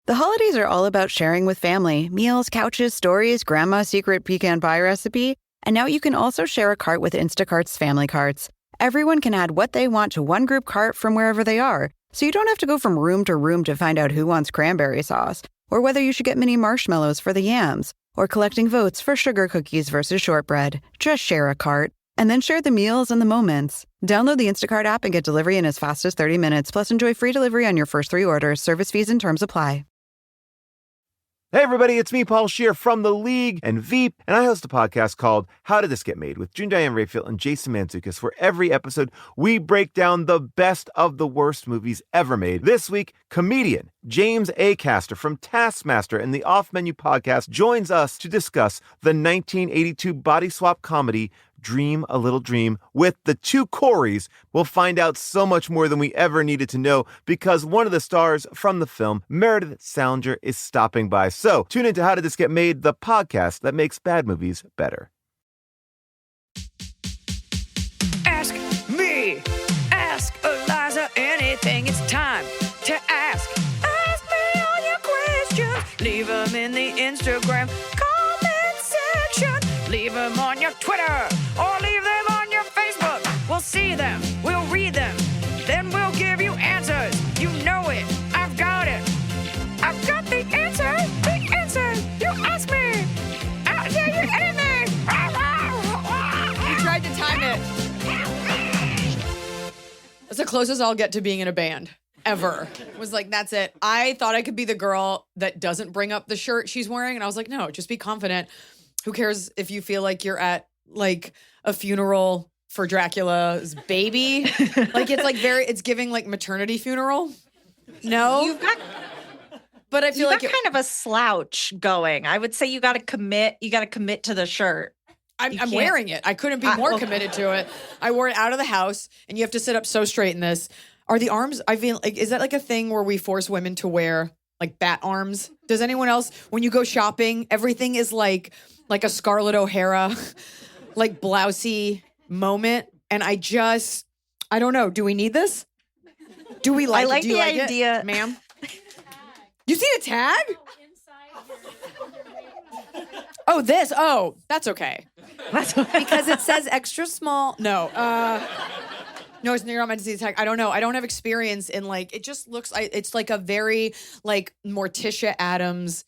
The holidays are all about sharing with family. Meals, couches, stories, grandma's secret pecan pie recipe. And now you can also share a cart with Instacart's family carts. Everyone can add what they want to one group cart from wherever they are. So you don't have to go from room to room to find out who wants cranberry sauce, or whether you should get mini marshmallows for the yams, or collecting votes for sugar cookies versus shortbread. Just share a cart. And then share the meals and the moments. Download the Instacart app and get delivery in as fast as 30 minutes. Plus, enjoy free delivery on your first 3 orders. Service fees and terms apply. Hey everybody, it's me, Paul Scheer from The League and Veep, and I host a podcast called How Did This Get Made with June Diane Raphael and Jason Mantzoukas, where every episode we break down the best of the worst movies ever made. This week, comedian James Acaster from Taskmaster and the Off Menu podcast joins us to discuss the 1982 body swap comedy Dream a Little Dream with the two Coreys. We'll find out so much more than we ever needed to know because one of the stars from the film, Meredith Salinger, is stopping by. So tune into How Did This Get Made, the podcast that makes bad movies better. Ask me, ask Eliza anything. It's time to ask. Ask me all your questions. Leave them in the Instagram comment section. Leave them on your Twitter or leave them on your Facebook. We'll see them, we'll read them, then we'll give you answers. You know it, I've got it. I've got the answer, you ask me. I'll tell you anything. You tried to time it. That's the closest I'll get to being in a band ever. Was like, that's it. I thought I could be the girl that doesn't bring up the shirt she's wearing. And I was like, no, just be confident. Who cares if you feel like you're at like a funeral for Dracula's baby? Like it's giving like maternity funeral. No, but I feel like kind of a slouch going. I would say you got to commit. You got to commit to the shirt. I'm wearing it. I couldn't be more committed to it. I wore it out of the house, and you have to sit up so straight in this. Are the arms? I feel like, is that like a thing where we force women to wear like bat arms? Does anyone else, when you go shopping, everything is like a Scarlett O'Hara, like blousey moment, and I don't know. Do we need this? Do we like? I like do you the like idea, it, ma'am. You see the tag? Oh, this. Oh, that's okay. Because it says extra small. No. No, you're not meant to see the tag. I don't know. I don't have experience in like, it just looks like, it's like a very like Morticia Adams,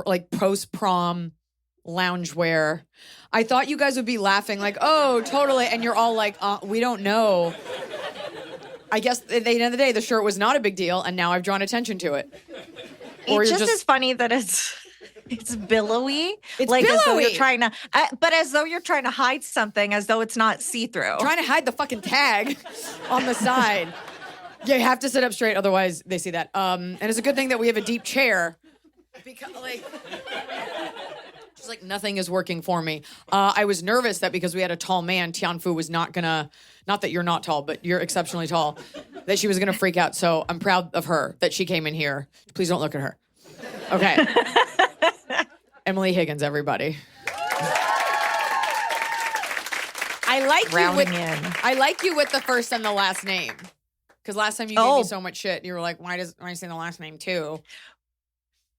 like post-prom loungewear. I thought you guys would be laughing like, oh, totally. And you're all like, we don't know. I guess at the end of the day, the shirt was not a big deal. And now I've drawn attention to it. Or it's just as funny that it's billowy. It's like billowy. As though you're trying to, but as though you're trying to hide something, as though it's not see-through. Trying to hide the fucking tag on the side. Yeah, you have to sit up straight, otherwise they see that. And it's a good thing that we have a deep chair. Because just like nothing is working for me. I was nervous that because we had a tall man, Tianfu was not gonna, not that you're not tall, but you're exceptionally tall, that she was gonna freak out. So I'm proud of her that she came in here. Please don't look at her. Okay. Emily Higgins, everybody. I like you with the first and the last name. Because last time you gave me so much shit, and you were like, why are you saying the last name too?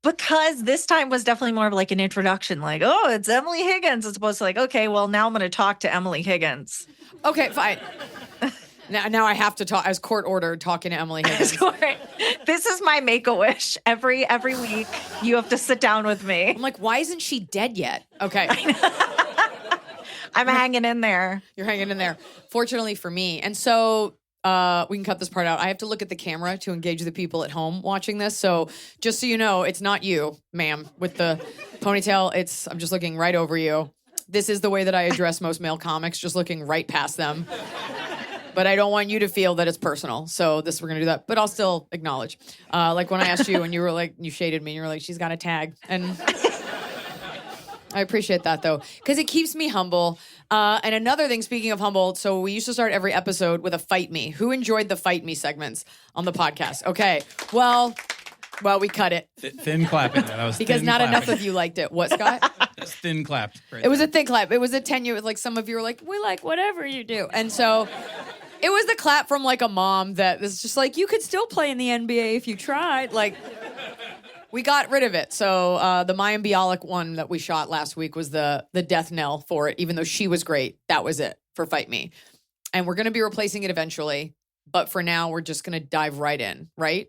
Because this time was definitely more of like an introduction, like, oh, it's Emily Higgins, as opposed to like, okay, well, now I'm going to talk to Emily Higgins. Okay, fine. Now I have to talk, as court ordered, talking to Emily Higgins. This is my Make-A-Wish. Every week, you have to sit down with me. I'm like, why isn't she dead yet? Okay. I'm hanging in there. You're hanging in there. Fortunately for me. And so we can cut this part out. I have to look at the camera to engage the people at home watching this. So just so you know, it's not you, ma'am, with the ponytail. I'm just looking right over you. This is the way that I address most male comics, just looking right past them. But I don't want you to feel that it's personal. So we're going to do that. But I'll still acknowledge. Like when I asked you and you were like, you shaded me and you were like, she's got a tag. And I appreciate that though, because it keeps me humble. And another thing, speaking of humble, so we used to start every episode with a fight me. Who enjoyed the fight me segments on the podcast? Okay. Well, we cut it. Thin clapping. That was because not enough of you liked it. What, Scott? That's thin clapped. Right it was a thin clap. It was a 10-year, like some of you were like, we like whatever you do. And so it was the clap from like a mom that is just like, you could still play in the NBA if you tried. Like, We got rid of it. So the Mayim Bialik one that we shot last week was the death knell for it, even though she was great. That was it for Fight Me. And we're going to be replacing it eventually. But for now, we're just going to dive right in, right?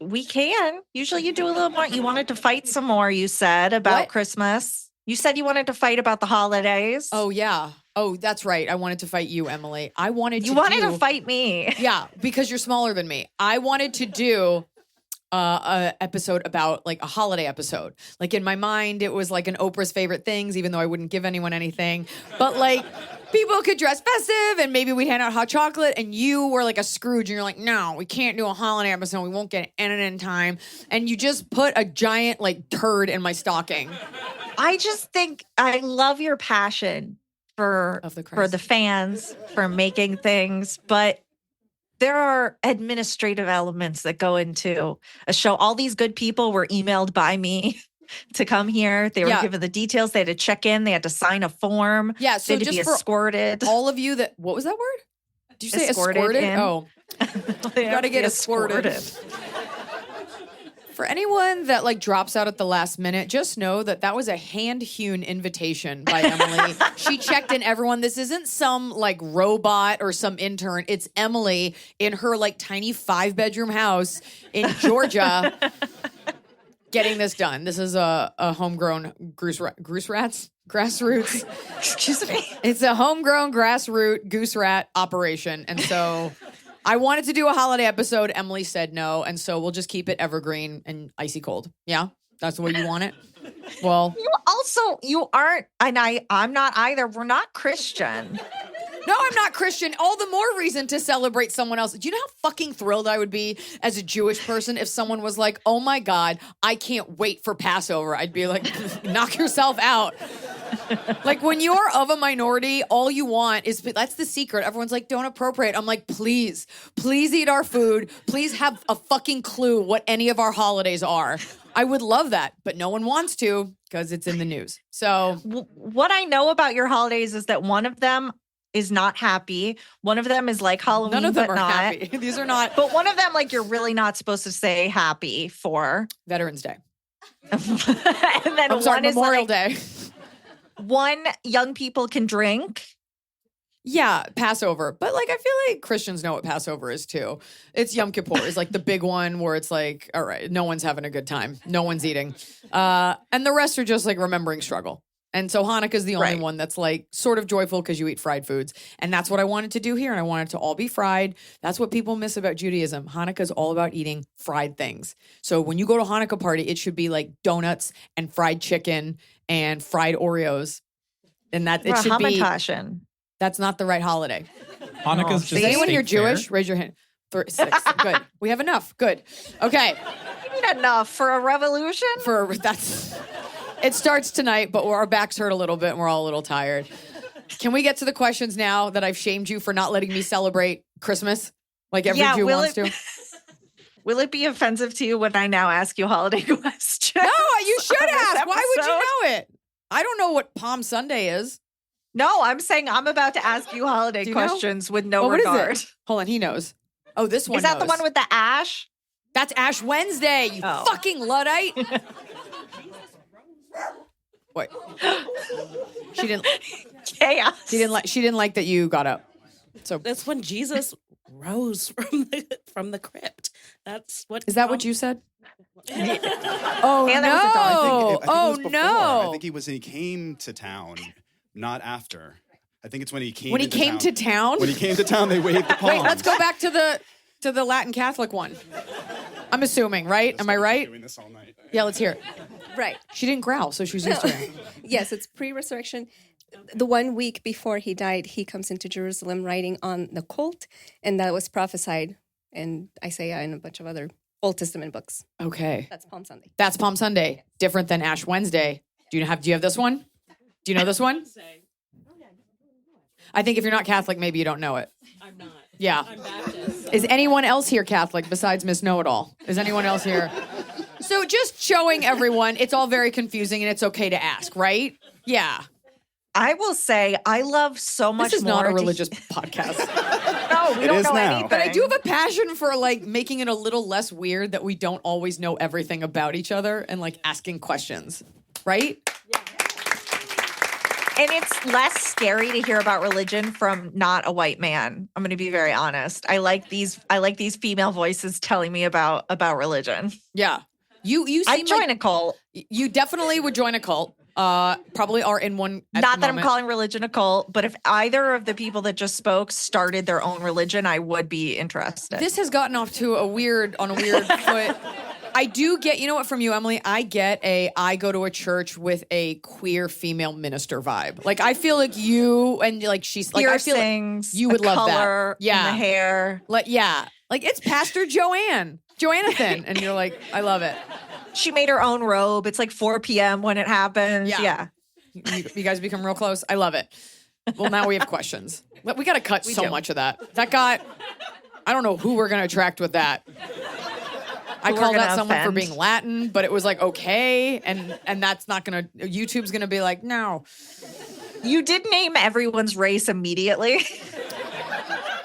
We can. Usually you do a little more. You wanted to fight some more, you said, about What? Christmas. You said you wanted to fight about the holidays. Oh, yeah. Oh, that's right. I wanted to fight you, Emily. I wanted You wanted to fight me. Yeah, because you're smaller than me. I wanted to do a episode about like a holiday episode. Like in my mind, it was like an Oprah's favorite things, even though I wouldn't give anyone anything. But like people could dress festive and maybe we'd hand out hot chocolate and you were like a Scrooge and you're like, no, we can't do a holiday episode. We won't get it in time. And you just put a giant like turd in my stocking. I just think I love your passion for the fans, for making things, but there are administrative elements that go into a show. All these good people were emailed by me to come here. They were given the details. They had to check in. They had to sign a form. Yeah, so they had to just be escorted. All of you that, what was that word? Did you say Escorted escorted? in. Oh, you got to get escorted. For anyone that like drops out at the last minute, just know that was a hand-hewn invitation by Emily. She checked in everyone. This isn't some like robot or some intern. It's Emily in her like tiny 5-bedroom house in Georgia getting this done. This is a homegrown grassroots. Excuse me. It's a homegrown grassroots goose rat operation. And so I wanted to do a holiday episode. Emily said no. And so we'll just keep it evergreen and icy cold. Yeah? That's the way you want it? Well, you aren't, and I'm not either. We're not Christian. no, I'm not Christian. All the more reason to celebrate someone else. Do you know how fucking thrilled I would be as a Jewish person if someone was like, oh my God, I can't wait for Passover? I'd be like, knock yourself out. Like when you're of a minority, all you want is, that's the secret. Everyone's like, don't appropriate. I'm like, please eat our food. Please have a fucking clue what any of our holidays are. I would love that, but no one wants to because it's in the news. So what I know about your holidays is that one of them is not happy. One of them is like Halloween, none of them but are not. happy. These are not. But one of them, like, you're really not supposed to say happy for. Veterans Day. And then I'm sorry, one is Memorial like, Day. one, young people can drink. Yeah, Passover. But like I feel like Christians know what Passover is too. It's Yom Kippur is like the big one where it's like, all right, no one's having a good time. No one's eating. And the rest are just like remembering struggle. And so Hanukkah is the only one that's like sort of joyful because you eat fried foods. And that's what I wanted to do here. And I wanted to all be fried. That's what people miss about Judaism. Hanukkah is all about eating fried things. So when you go to Hanukkah party, it should be like donuts and fried chicken and fried Oreos. And that it should be. That's not the right holiday. Hanukkah's just Is anyone a here state fair? Jewish? Raise your hand. 6. Good. We have enough. Good. Okay. You need enough for a revolution? It starts tonight, but our backs hurt a little bit and we're all a little tired. Can we get to the questions now that I've shamed you for not letting me celebrate Christmas like every Jew wants to? Will it be offensive to you when I now ask you holiday questions? No, you should ask. Why would you know it? I don't know what Palm Sunday is. No, I'm saying I'm about to ask you holiday questions with no regard. What is it? Hold on, he knows. Oh, this one Is that knows. the one with the ash? That's Ash Wednesday, you fucking Luddite. Wait. She didn't. Chaos. She didn't like that you got up. So that's when Jesus rose from the crypt. That's what. Is that what you said? Oh no! I think he came to town, not after. I think it's when he came. When he came to town. When he came to town, they waved the palms. Wait, let's go back to the Latin Catholic one. I'm assuming, right? Am I right? Doing this all night. Yeah, let's hear it. Right. She didn't growl, so she was used to it. Yes, it's pre-resurrection. The 1 week before he died, he comes into Jerusalem riding on the colt, and that was prophesied in Isaiah and a bunch of other Old Testament books. Okay. That's Palm Sunday. That's Palm Sunday. Different than Ash Wednesday. Do you have this one? Do you know this one? I think if you're not Catholic, maybe you don't know it. I'm not. Yeah. I'm Baptist. Is anyone else here Catholic besides Miss Know-It-All? Is anyone else here? So just showing everyone, it's all very confusing and it's okay to ask, right? Yeah. I will say I love so much more. This is not a religious podcast. No, we don't know anything. But I do have a passion for like making it a little less weird that we don't always know everything about each other and like asking questions, right? Yeah. And it's less scary to hear about religion from not a white man. I'm going to be very honest. I like these female voices telling me about religion. Yeah. You seem I'd join a cult. You definitely would join a cult. Probably are in one at Not the that moment. I'm calling religion a cult, but if either of the people that just spoke started their own religion, I would be interested. This has gotten off to a weird foot. I do get, you know what, from you, Emily, I go to a church with a queer female minister vibe. Like, I feel like you and like she's like, I feel like you would love color that. Yeah. In the hair. Like, yeah. Like, it's Pastor Joannathan. And you're like, I love it. She made her own robe. It's like 4 p.m. when it happens. Yeah. You guys become real close. I love it. Well, now we have questions. We got to cut so much of that. That got, I don't know who we're going to attract with that. I called out someone for being Latin, but it was like, okay. And that's not going to, YouTube's going to be like, no. You did name everyone's race immediately.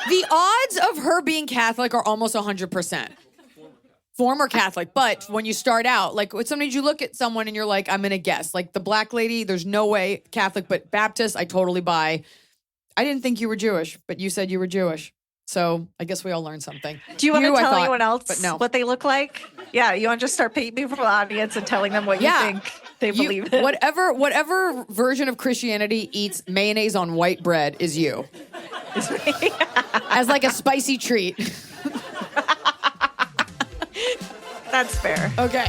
The odds of her being Catholic are almost 100%. Former Catholic, but when you start out, like sometimes you look at someone and you're like, I'm going to guess. Like the black lady, there's no way Catholic, but Baptist, I totally buy. I didn't think you were Jewish, but you said you were Jewish. So I guess we all learned something. Do you want to tell anyone else what they look like? Yeah, you want to just start painting people for the audience and telling them what you think they believe in? Whatever version of Christianity eats mayonnaise on white bread is you. As like a spicy treat. That's fair. Okay.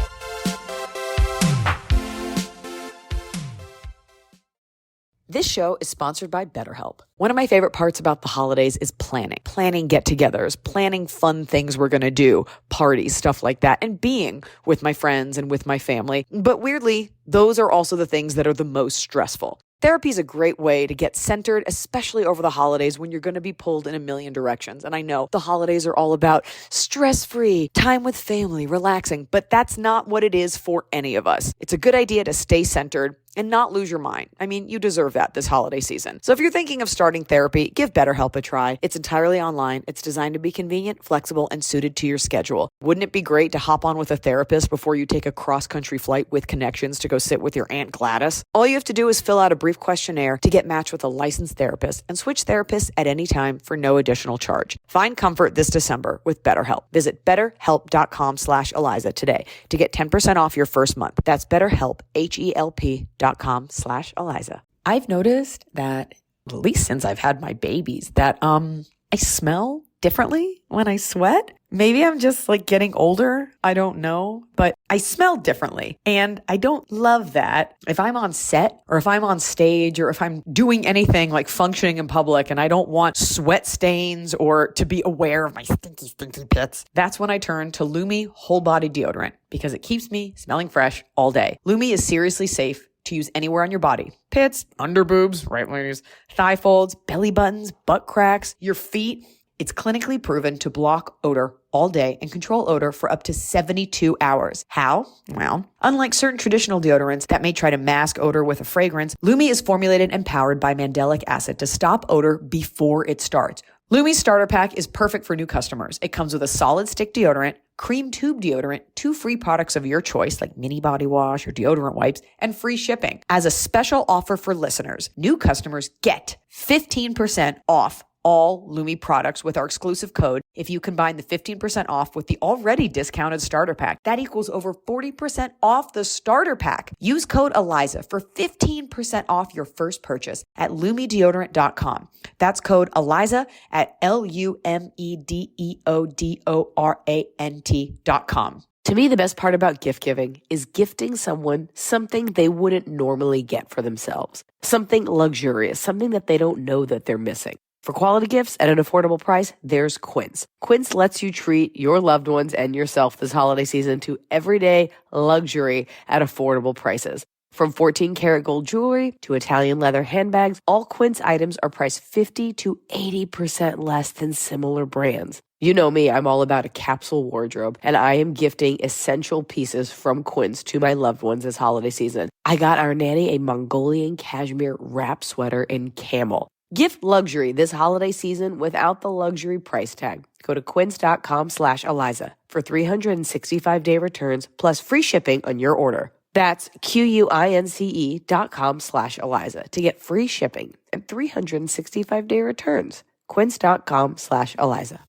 This show is sponsored by BetterHelp. One of my favorite parts about the holidays is planning. Planning get-togethers, planning fun things we're going to do, parties, stuff like that, and being with my friends and with my family. But weirdly, those are also the things that are the most stressful. Therapy is a great way to get centered, especially over the holidays when you're going to be pulled in a million directions. And I know the holidays are all about stress-free, time with family, relaxing, but that's not what it is for any of us. It's a good idea to stay centered and not lose your mind. I mean, you deserve that this holiday season. So if you're thinking of starting therapy, give BetterHelp a try. It's entirely online. It's designed to be convenient, flexible, and suited to your schedule. Wouldn't it be great to hop on with a therapist before you take a cross-country flight with connections to go sit with your Aunt Gladys? All you have to do is fill out a brief questionnaire to get matched with a licensed therapist and switch therapists at any time for no additional charge. Find comfort this December with BetterHelp. Visit betterhelp.com/Eliza today to get 10% off your first month. That's BetterHelp, HELP.com/Eliza. I've noticed that, at least since I've had my babies, that I smell differently when I sweat. Maybe I'm just like getting older. I don't know, but I smell differently. And I don't love that. If I'm on set or if I'm on stage or if I'm doing anything like functioning in public and I don't want sweat stains or to be aware of my stinky pits, that's when I turn to Lumi Whole Body Deodorant because it keeps me smelling fresh all day. Lumi is seriously safe to use anywhere on your body. Pits, under boobs, right wings, thigh folds, belly buttons, butt cracks, your feet. It's clinically proven to block odor all day and control odor for up to 72 hours. How? Well, unlike certain traditional deodorants that may try to mask odor with a fragrance, Lumi is formulated and powered by mandelic acid to stop odor before it starts. Lumi's starter pack is perfect for new customers. It comes with a solid stick deodorant, cream tube deodorant, 2 free products of your choice like mini body wash or deodorant wipes, and free shipping. As a special offer for listeners, new customers get 15% off all Lumi products with our exclusive code. If you combine the 15% off with the already discounted starter pack, that equals over 40% off the starter pack. Use code ELIZA for 15% off your first purchase at LumiDeodorant.com. That's code ELIZA at LumiDeodorant.com. To me, the best part about gift giving is gifting someone something they wouldn't normally get for themselves. Something luxurious, something that they don't know that they're missing. For quality gifts at an affordable price, there's Quince. Quince lets you treat your loved ones and yourself this holiday season to everyday luxury at affordable prices. From 14-karat gold jewelry to Italian leather handbags, all Quince items are priced 50 to 80% less than similar brands. You know me, I'm all about a capsule wardrobe, and I am gifting essential pieces from Quince to my loved ones this holiday season. I got our nanny a Mongolian cashmere wrap sweater in camel. Gift luxury this holiday season without the luxury price tag. Go to quince.com/Eliza for 365-day returns plus free shipping on your order. That's QUINCE.com/Eliza to get free shipping and 365-day returns. Quince.com/Eliza.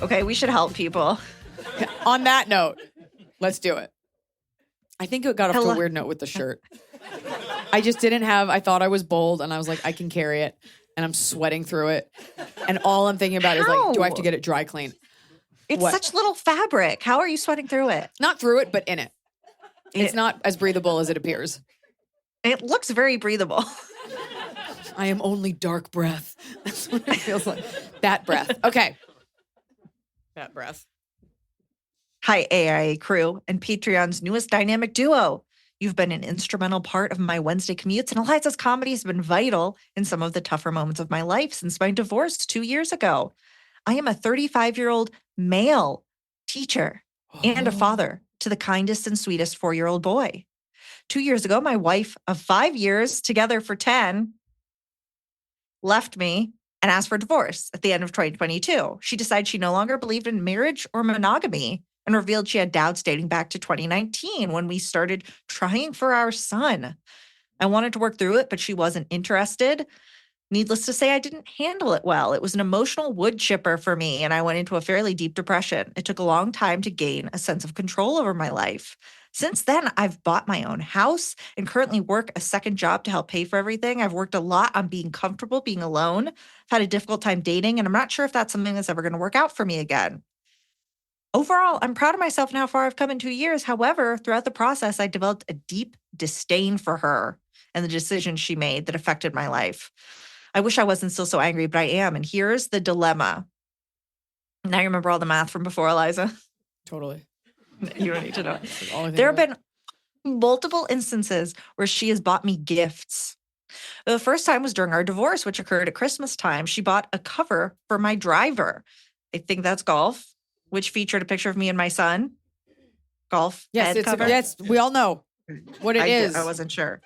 Okay, we should help people. On that note, let's do it. I think it got off to a weird note with the shirt. I just didn't have, I thought I was bold and I was like, I can carry it. And I'm sweating through it. And all I'm thinking about is like, do I have to get it dry clean? It's such little fabric. How are you sweating through it? Not through it, but in it. It's not as breathable as it appears. It looks very breathable. I am only dark breath. That's what it feels like. Bat breath. Okay. Bat breath. Hi, AIA crew and Patreon's newest dynamic duo. You've been an instrumental part of my Wednesday commutes, and Eliza's comedy has been vital in some of the tougher moments of my life since my divorce 2 years ago. I am a 35-year-old male teacher and a father to the kindest and sweetest 4-year-old boy. 2 years ago, my wife of 5 years, together for 10, left me and asked for a divorce at the end of 2022. She decided she no longer believed in marriage or monogamy and revealed she had doubts dating back to 2019 when we started trying for our son. I wanted to work through it, but she wasn't interested. Needless to say, I didn't handle it well. It was an emotional wood chipper for me, and I went into a fairly deep depression. It took a long time to gain a sense of control over my life. Since then, I've bought my own house and currently work a second job to help pay for everything. I've worked a lot on being comfortable, being alone. I've had a difficult time dating, and I'm not sure if that's something that's ever going to work out for me again. Overall, I'm proud of myself and how far I've come in 2 years. However, throughout the process, I developed a deep disdain for her and the decisions she made that affected my life. I wish I wasn't still so angry, but I am. And here's the dilemma. Now you remember all the math from before, Eliza? Totally. You don't need to know. There have been multiple instances where she has bought me gifts. The first time was during our divorce, which occurred at Christmas time. She bought a cover for my driver. I think that's golf, which featured a picture of me and my son. Golf. Yes, yes, we all know what it is. I wasn't sure.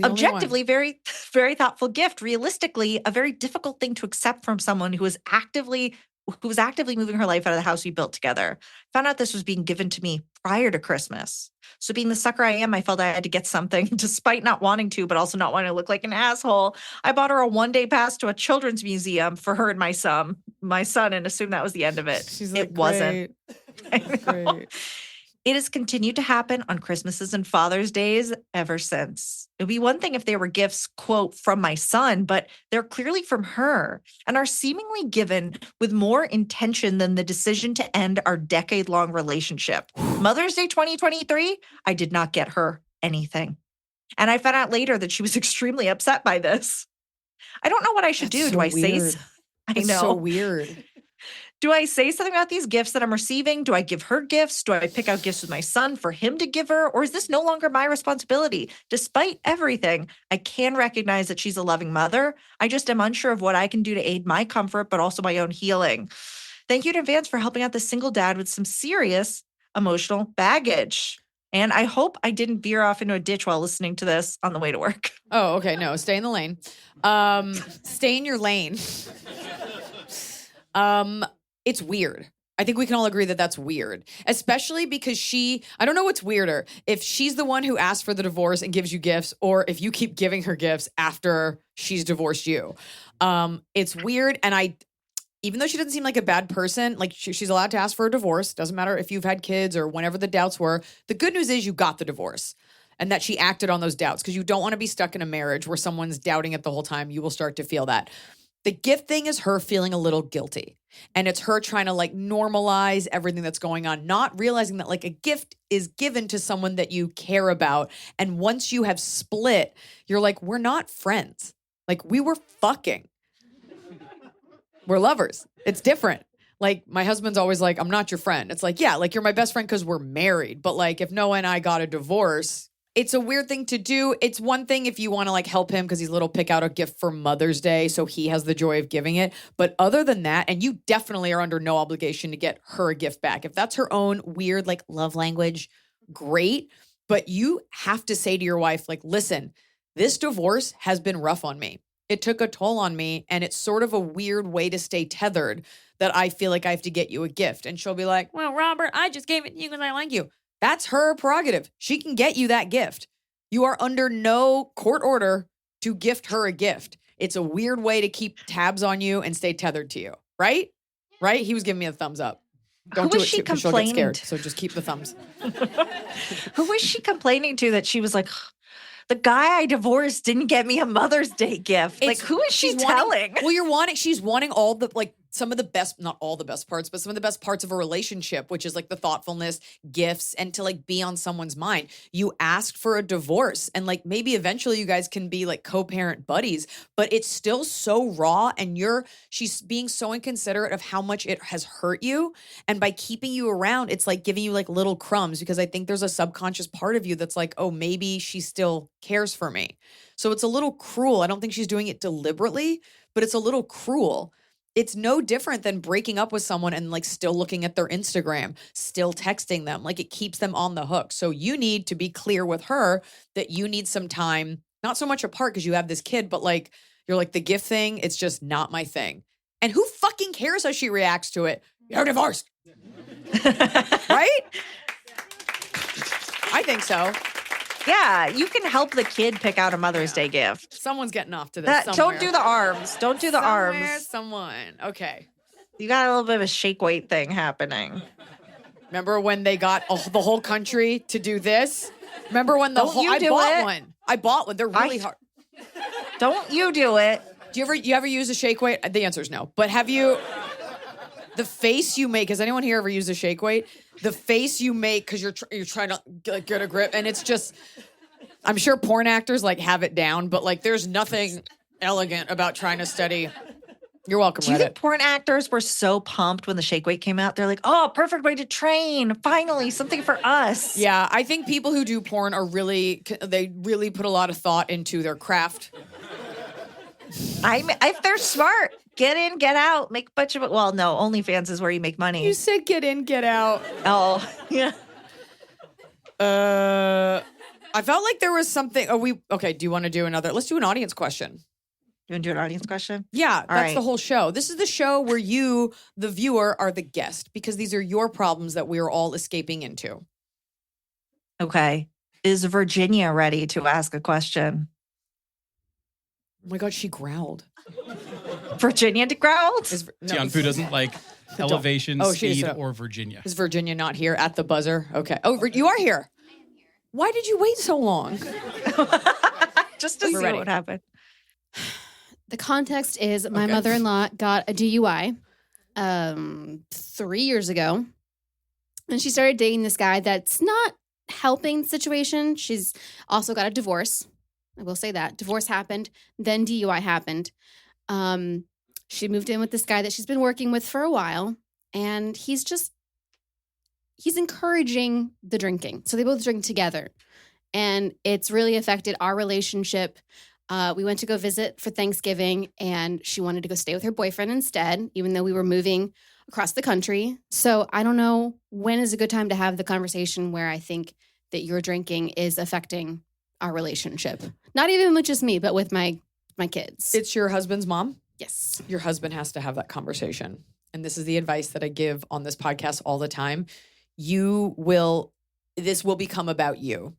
Objectively, very, very thoughtful gift. Realistically, a very difficult thing to accept from someone who was actively moving her life out of the house we built together. Found out this was being given to me prior to Christmas. So being the sucker I am, I felt I had to get something despite not wanting to, but also not wanting to look like an asshole. I bought her a one-day pass to a children's museum for her and my son, and assumed that was the end of it. She's like, it wasn't. Great. It has continued to happen on Christmases and Father's Days ever since. It would be one thing if they were gifts, quote, from my son, but they're clearly from her and are seemingly given with more intention than the decision to end our decade-long relationship. Mother's Day 2023, I did not get her anything. And I found out later that she was extremely upset by this. I don't know what I should do. Do I say? I know. So weird. Do I say something about these gifts that I'm receiving? Do I give her gifts? Do I pick out gifts with my son for him to give her? Or is this no longer my responsibility? Despite everything, I can recognize that she's a loving mother. I just am unsure of what I can do to aid my comfort, but also my own healing. Thank you in advance for helping out the single dad with some serious emotional baggage. And I hope I didn't veer off into a ditch while listening to this on the way to work. Oh, okay. No, stay in the lane. Stay in your lane. It's weird. I think we can all agree that that's weird, especially because I don't know what's weirder, if she's the one who asked for the divorce and gives you gifts, or if you keep giving her gifts after she's divorced you. It's weird. And even though she doesn't seem like a bad person, like she's allowed to ask for a divorce. Doesn't matter if you've had kids or whenever the doubts were. The good news is you got the divorce and that she acted on those doubts, because you don't want to be stuck in a marriage where someone's doubting it the whole time. You will start to feel that. The gift thing is her feeling a little guilty, and it's her trying to like normalize everything that's going on, not realizing that like a gift is given to someone that you care about. And once you have split, you're like, we're not friends. Like we were fucking. We're lovers. It's different. Like my husband's always like, I'm not your friend. It's like, yeah, like you're my best friend because we're married. But like if Noah and I got a divorce, It's a weird thing to do. It's one thing if you want to like help him because he's little, pick out a gift for Mother's Day so he has the joy of giving it. But other than that, and you definitely are under no obligation to get her a gift back. If that's her own weird like love language, great. But you have to say to your wife, like, listen, this divorce has been rough on me. It took a toll on me, and it's sort of a weird way to stay tethered that I feel like I have to get you a gift. And she'll be like, well, Robert, I just gave it to you because I like you. That's her prerogative. She can get you that gift. You are under no court order to gift her a gift. It's a weird way to keep tabs on you and stay tethered to you, right? Right? He was giving me a thumbs up. Don't do it too, because she'll get scared. So just keep the thumbs. Who was she complaining to that she was like, the guy I divorced didn't get me a Mother's Day gift? Like, who is she telling? She's wanting all the, like, some of the best, not all the best parts, but some of the best parts of a relationship, which is like the thoughtfulness, gifts, and to like be on someone's mind. You asked for a divorce, and like maybe eventually you guys can be like co-parent buddies, but it's still so raw, and she's being so inconsiderate of how much it has hurt you. And by keeping you around, it's like giving you like little crumbs, because I think there's a subconscious part of you that's like, oh, maybe she still cares for me. So it's a little cruel. I don't think she's doing it deliberately, but it's a little cruel. It's no different than breaking up with someone and like still looking at their Instagram, still texting them. Like, it keeps them on the hook. So you need to be clear with her that you need some time, not so much apart because you have this kid, but like, you're like, the gift thing, it's just not my thing. And who fucking cares how she reacts to it? You're divorced. Right? I think so. Yeah, you can help the kid pick out a Mother's Day gift. Someone's getting off to this. Don't do the arms. Don't do the arms. Someone. Okay. You got a little bit of a shake weight thing happening. Remember when they got the whole country to do this? Remember when I bought one. They're really hard. Don't you do it. Do you ever use a shake weight? The answer is no. But have you... The face you make, has anyone here ever used a shake weight? The face you make because you're trying to get a grip, and it's just, I'm sure porn actors like have it down, but like there's nothing elegant about trying to study. You're welcome, Reddit. Do you think porn actors were so pumped when the shake weight came out? They're like, oh, perfect way to train. Finally, something for us. Yeah, I think people who do porn they really put a lot of thought into their craft. If they're smart. Get in, get out, make a bunch of it. Well, no, OnlyFans is where you make money. You said get in, get out. Oh, yeah. I felt like there was something. Okay, do you want to do another? Let's do an audience question. You want to do an audience question? Yeah, that's the whole show. This is the show where you, the viewer, are the guest, because these are your problems that we are all escaping into. Okay. Is Virginia ready to ask a question? Oh my God, she growled. Virginia growled? Tianfu doesn't like elevation, speed, or Virginia. Is Virginia not here at the buzzer? Okay. Oh, you are here. Why did you wait so long? Just to see what happened. The context is my mother-in-law got a DUI 3 years ago. And she started dating this guy that's not helping the situation. She's also got a divorce. I will say that. Divorce happened, then DUI happened. She moved in with this guy that she's been working with for a while, and he's encouraging the drinking. So they both drink together, and it's really affected our relationship. We went to go visit for Thanksgiving, and she wanted to go stay with her boyfriend instead, even though we were moving across the country. So I don't know when is a good time to have the conversation where I think that your drinking is affecting our relationship. Not even with just me, but with my kids. It's your husband's mom? Yes. Your husband has to have that conversation. And this is the advice that I give on this podcast all the time. This will become about you.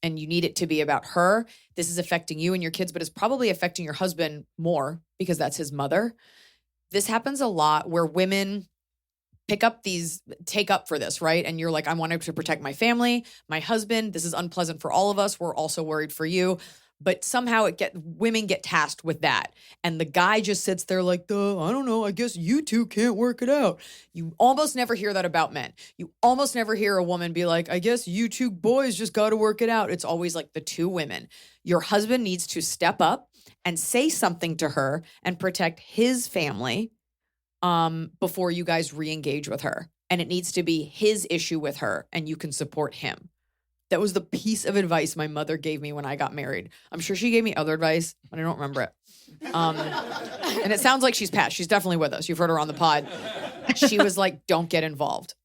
And you need it to be about her. This is affecting you and your kids, but it's probably affecting your husband more because that's his mother. This happens a lot where women take up for this, right? And you're like, I wanted to protect my family, my husband. This is unpleasant for all of us. We're also worried for you. But somehow women get tasked with that. And the guy just sits there like, I don't know, I guess you two can't work it out. You almost never hear that about men. You almost never hear a woman be like, I guess you two boys just got to work it out. It's always like the two women. Your husband needs to step up and say something to her and protect his family before you guys re-engage with her. And it needs to be his issue with her, and you can support him. That was the piece of advice my mother gave me when I got married. I'm sure she gave me other advice, but I don't remember it. And it sounds like she's passed. She's definitely with us. You've heard her on the pod. She was like, don't get involved.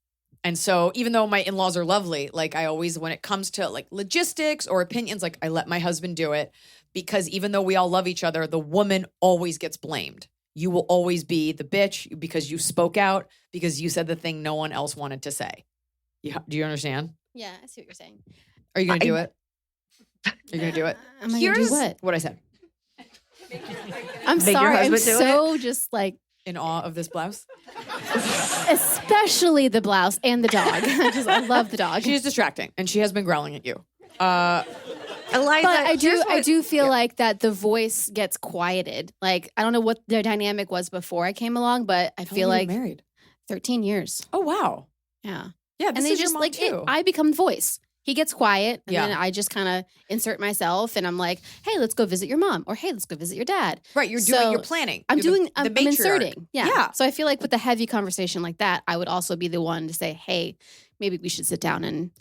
And so even though my in-laws are lovely, like I always, when it comes to like logistics or opinions, like I let my husband do it because even though we all love each other, the woman always gets blamed. You will always be the bitch because you spoke out, because you said the thing no one else wanted to say. Do you understand? Yeah, I see what you're saying. Are you going to do it? Are you going to do it? Am I going to do what? What I said. I'm sorry. I'm so just like in awe of this blouse. Especially the blouse and the dog. I love the dog. She's distracting, and she has been growling at you. Eliza, but I do feel like that the voice gets quieted. Like I don't know what their dynamic was before I came along, but I feel like married 13 years. Oh wow. Yeah. Yeah. And they just like I become the voice. He gets quiet, and then I just kind of insert myself, and I'm like, "Hey, let's go visit your mom," or "Hey, let's go visit your dad." Right, you're planning. I'm I'm inserting. Yeah. So I feel like with a heavy conversation like that, I would also be the one to say, "Hey, maybe we should sit down and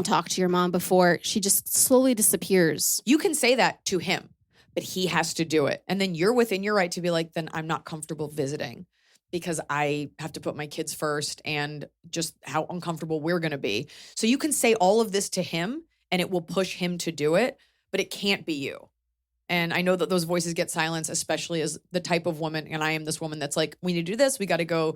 talk to your mom before she just slowly disappears." You can say that to him, but he has to do it, and then you're within your right to be like, "Then I'm not comfortable visiting." Because I have to put my kids first and just how uncomfortable we're going to be. So you can say all of this to him and it will push him to do it, but it can't be you. And I know that those voices get silenced, especially as the type of woman, and I am this woman that's like, we need to do this. We got to go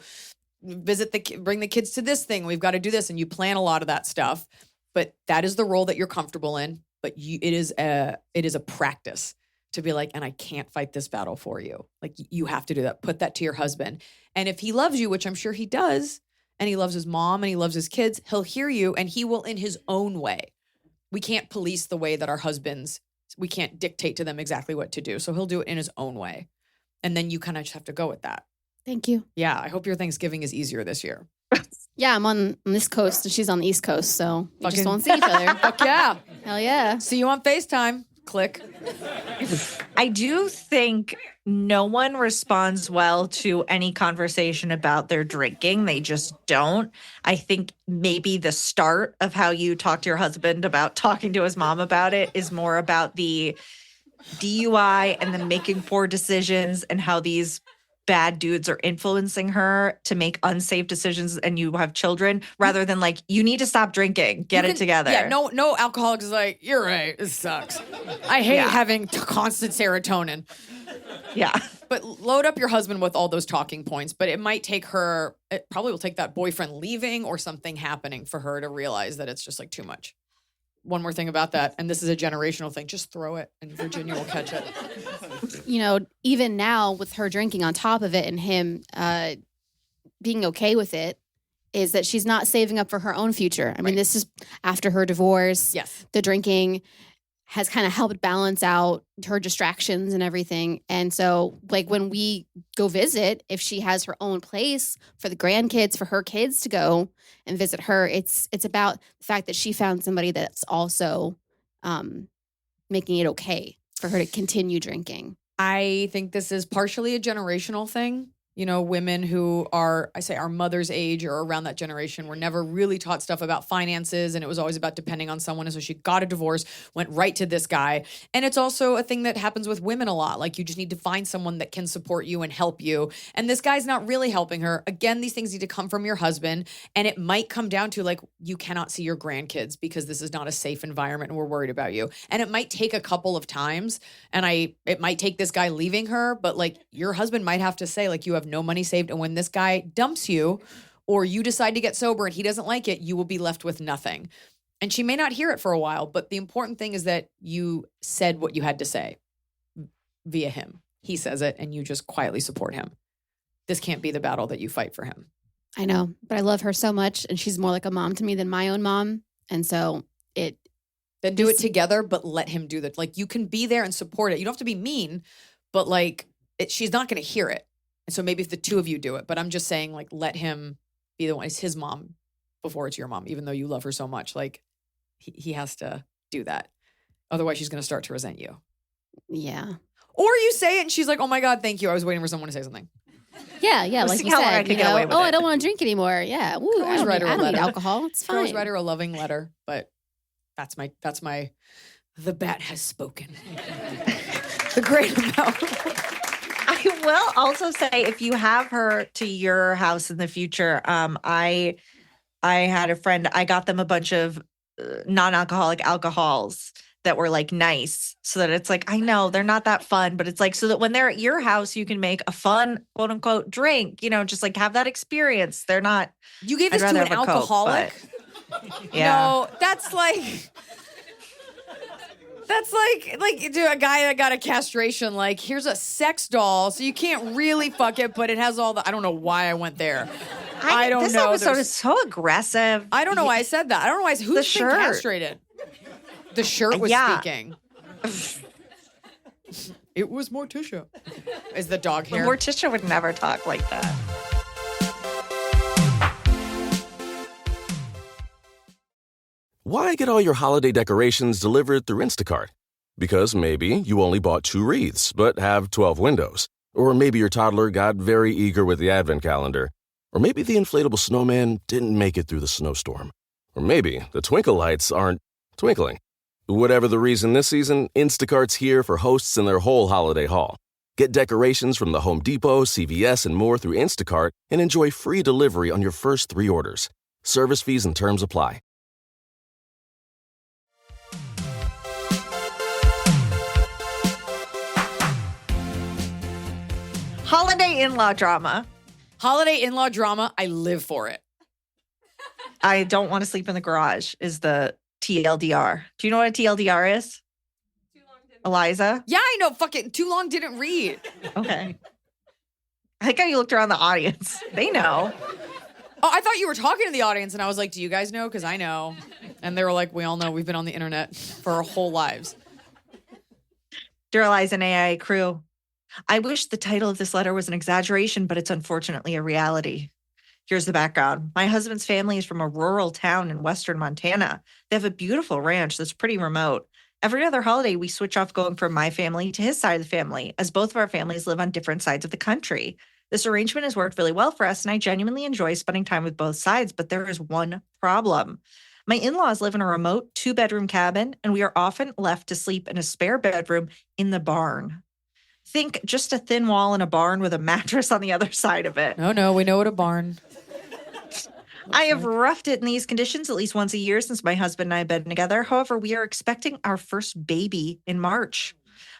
bring the kids to this thing. We've got to do this. And you plan a lot of that stuff, but that is the role that you're comfortable in. But it is a practice to be like, and I can't fight this battle for you. Like you have to do that. Put that to your husband. And if he loves you, which I'm sure he does, and he loves his mom and he loves his kids, he'll hear you and he will in his own way. We can't police the way that our husbands, we can't dictate to them exactly what to do. So he'll do it in his own way. And then you kind of just have to go with that. Thank you. Yeah. I hope your Thanksgiving is easier this year. Yeah, I'm on this coast and she's on the East Coast. So we just won't see each other. Fuck yeah. Hell yeah. See you on FaceTime. Click. I do think no one responds well to any conversation about their drinking. They just don't. I think maybe the start of how you talk to your husband about talking to his mom about it is more about the DUI and the making poor decisions and how these bad dudes are influencing her to make unsafe decisions and you have children rather than like, you need to stop drinking, get it together. Yeah, no alcoholic is like, you're right, it sucks. I hate having constant serotonin. Yeah. But load up your husband with all those talking points, but it probably will take that boyfriend leaving or something happening for her to realize that it's just like too much. One more thing about that, and this is a generational thing, just throw it and Virginia will catch it. You know, even now with her drinking on top of it and him being okay with it, is that she's not saving up for her own future. I mean, this is after her divorce. Yes. The drinking has kind of helped balance out her distractions and everything. And so, like, when we go visit, if she has her own place for the grandkids, for her kids to go and visit her, it's about the fact that she found somebody that's also making it okay for her to continue drinking. I think this is partially a generational thing. You know, women who are, I say our mother's age or around that generation were never really taught stuff about finances. And it was always about depending on someone. And so she got a divorce, went right to this guy. And it's also a thing that happens with women a lot. Like you just need to find someone that can support you and help you. And this guy's not really helping her. Again, these things need to come from your husband. And it might come down to like, you cannot see your grandkids because this is not a safe environment and we're worried about you. And it might take a couple of times. And it might take this guy leaving her, but like your husband might have to say like, you have no money saved. And when this guy dumps you or you decide to get sober and he doesn't like it, you will be left with nothing. And she may not hear it for a while, but the important thing is that you said what you had to say via him. He says it and you just quietly support him. This can't be the battle that you fight for him. I know, but I love her so much and she's more like a mom to me than my own mom. And so Then do it together, but let him do that. Like you can be there and support it. You don't have to be mean, but like she's not going to hear it. And so maybe if the two of you do it, but I'm just saying like, let him be the one. It's his mom before it's your mom, even though you love her so much. Like he has to do that. Otherwise she's going to start to resent you. Yeah. Or you say it and she's like, oh my God, thank you. I was waiting for someone to say something. Yeah. Like you said, I don't want to drink anymore. Yeah. Ooh, I don't need alcohol. It's fine. Always write her a loving letter, but the bat has spoken. The great amount. I will also say, if you have her to your house in the future, I had a friend, I got them a bunch of non-alcoholic alcohols that were like nice, so that it's like, I know they're not that fun, but it's like, so that when they're at your house, you can make a fun, quote unquote, drink, just like have that experience. They're not. You gave this to an alcoholic? Yeah. No, that's like to a guy that got a castration, like, here's a sex doll, so you can't really fuck it, but it has all the, I don't know why I went there. I don't know. This episode is so aggressive. I don't know why I said that. I don't know why. Who's been castrated? The shirt was speaking. It was Morticia. Is the dog hair? Morticia would never talk like that. Why get all your holiday decorations delivered through Instacart? Because maybe you only bought 2 wreaths, but have 12 windows. Or maybe your toddler got very eager with the advent calendar. Or maybe the inflatable snowman didn't make it through the snowstorm. Or maybe the twinkle lights aren't twinkling. Whatever the reason this season, Instacart's here for hosts and their whole holiday haul. Get decorations from the Home Depot, CVS, and more through Instacart and enjoy free delivery on your first 3 orders. Service fees and terms apply. Holiday in-law drama. Holiday in-law drama. I live for it. I don't want to sleep in the garage is the TLDR. Do you know what a TLDR is? Eliza? Yeah, I know. Fucking too long didn't read. Okay. I like how you looked around the audience. They know. Oh, I thought you were talking to the audience, and I was like, do you guys know? Because I know. And they were like, we all know. We've been on the internet for our whole lives. Dear Eliza and AI crew, I wish the title of this letter was an exaggeration, but it's unfortunately a reality. Here's the background. My husband's family is from a rural town in western Montana. They have a beautiful ranch that's pretty remote. Every other holiday, we switch off going from my family to his side of the family, as both of our families live on different sides of the country. This arrangement has worked really well for us, and I genuinely enjoy spending time with both sides, but there is one problem. My in-laws live in a remote 2-bedroom cabin, and we are often left to sleep in a spare bedroom in the barn. Think just a thin wall in a barn with a mattress on the other side of it. No, we know what a barn. I have roughed it in these conditions at least once a year since my husband and I have been together. However, we are expecting our first baby in March.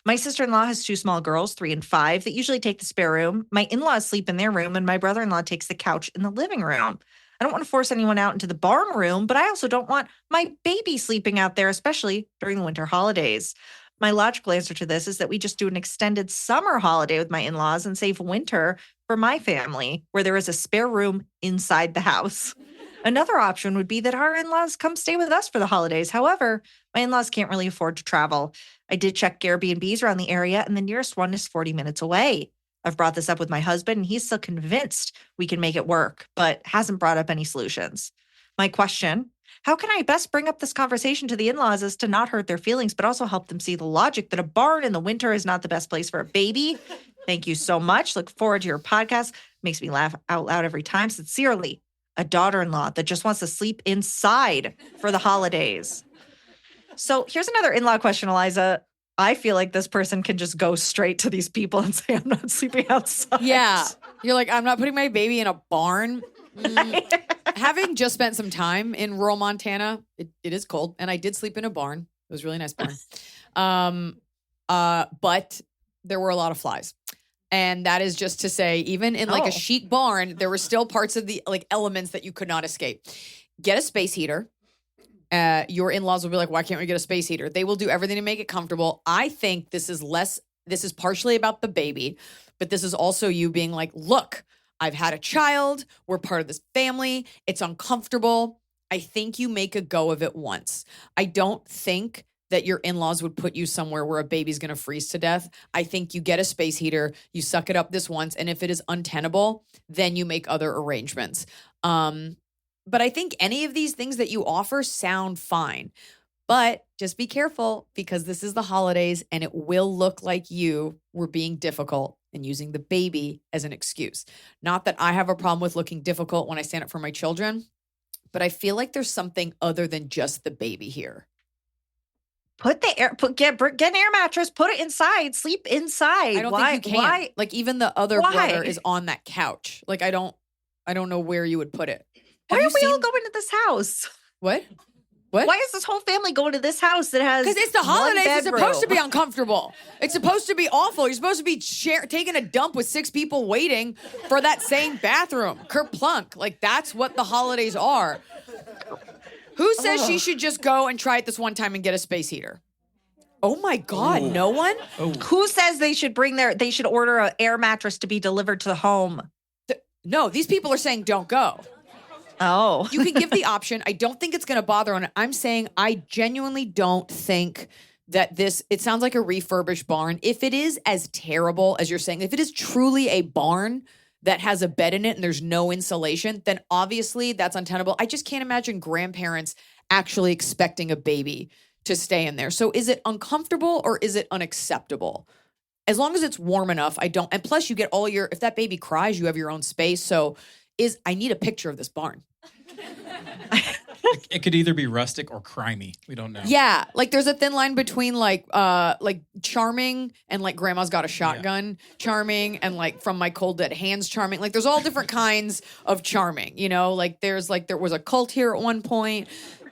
My sister-in-law has 2 small girls, 3 and 5, that usually take the spare room. My in-laws sleep in their room, and my brother-in-law takes the couch in the living room. I don't want to force anyone out into the barn room, but I also don't want my baby sleeping out there, especially during the winter holidays. My logical answer to this is that we just do an extended summer holiday with my in-laws and save winter for my family, where there is a spare room inside the house. Another option would be that our in-laws come stay with us for the holidays. However, my in-laws can't really afford to travel. I did check Airbnbs around the area, and the nearest one is 40 minutes away. I've brought this up with my husband, and he's still convinced we can make it work, but hasn't brought up any solutions. My question: how can I best bring up this conversation to the in-laws as to not hurt their feelings, but also help them see the logic that a barn in the winter is not the best place for a baby? Thank you so much. Look forward to your podcast. Makes me laugh out loud every time. Sincerely, a daughter-in-law that just wants to sleep inside for the holidays. So here's another in-law question, Eliza. I feel like this person can just go straight to these people and say, I'm not sleeping outside. Yeah. You're like, I'm not putting my baby in a barn. Having just spent some time in rural Montana, it is cold, and I did sleep in a barn. It was a really nice barn. But there were a lot of flies. And that is just to say, even in like a chic barn, there were still parts of the like elements that you could not escape. Get a space heater. Your in-laws will be like, why can't we get a space heater? They will do everything to make it comfortable. I think this is partially about the baby, but this is also you being like, look, I've had a child. We're part of this family. It's uncomfortable. I think you make a go of it once. I don't think that your in-laws would put you somewhere where a baby's going to freeze to death. I think you get a space heater, you suck it up this once, and if it is untenable, then you make other arrangements. But I think any of these things that you offer sound fine. But just be careful, because this is the holidays and it will look like you were being difficult and using the baby as an excuse. Not that I have a problem with looking difficult when I stand up for my children, but I feel like there's something other than just the baby here. Get an air mattress, put it inside, sleep inside. I don't think you can. Why? Like even the other brother is on that couch. Like I don't know where you would put it. Why are we all going to this house? What? What? Why is this whole family going to this house that has? Because it's the holidays. It's supposed to be uncomfortable. It's supposed to be awful. You're supposed to be taking a dump with 6 people waiting for that same bathroom. Kerplunk. Like that's what the holidays are. Who says she should just go and try it this one time and get a space heater? Oh my God, no one? Oh. Who says they should order an air mattress to be delivered to the home? No, these people are saying don't go. Oh. You can give the option. I don't think it's going to bother on it. I'm saying I genuinely don't think that it sounds like a refurbished barn. If it is as terrible as you're saying, if it is truly a barn that has a bed in it and there's no insulation, then obviously that's untenable. I just can't imagine grandparents actually expecting a baby to stay in there. So is it uncomfortable or is it unacceptable? As long as it's warm enough, and plus you get if that baby cries, you have your own space. So I need a picture of this barn. It could either be rustic or crimey. We don't know. Yeah, like there's a thin line between like charming and like grandma's got a shotgun charming and like from my cold dead hands charming. Like there's all different kinds of charming, you know? Like there was a cult here at one point.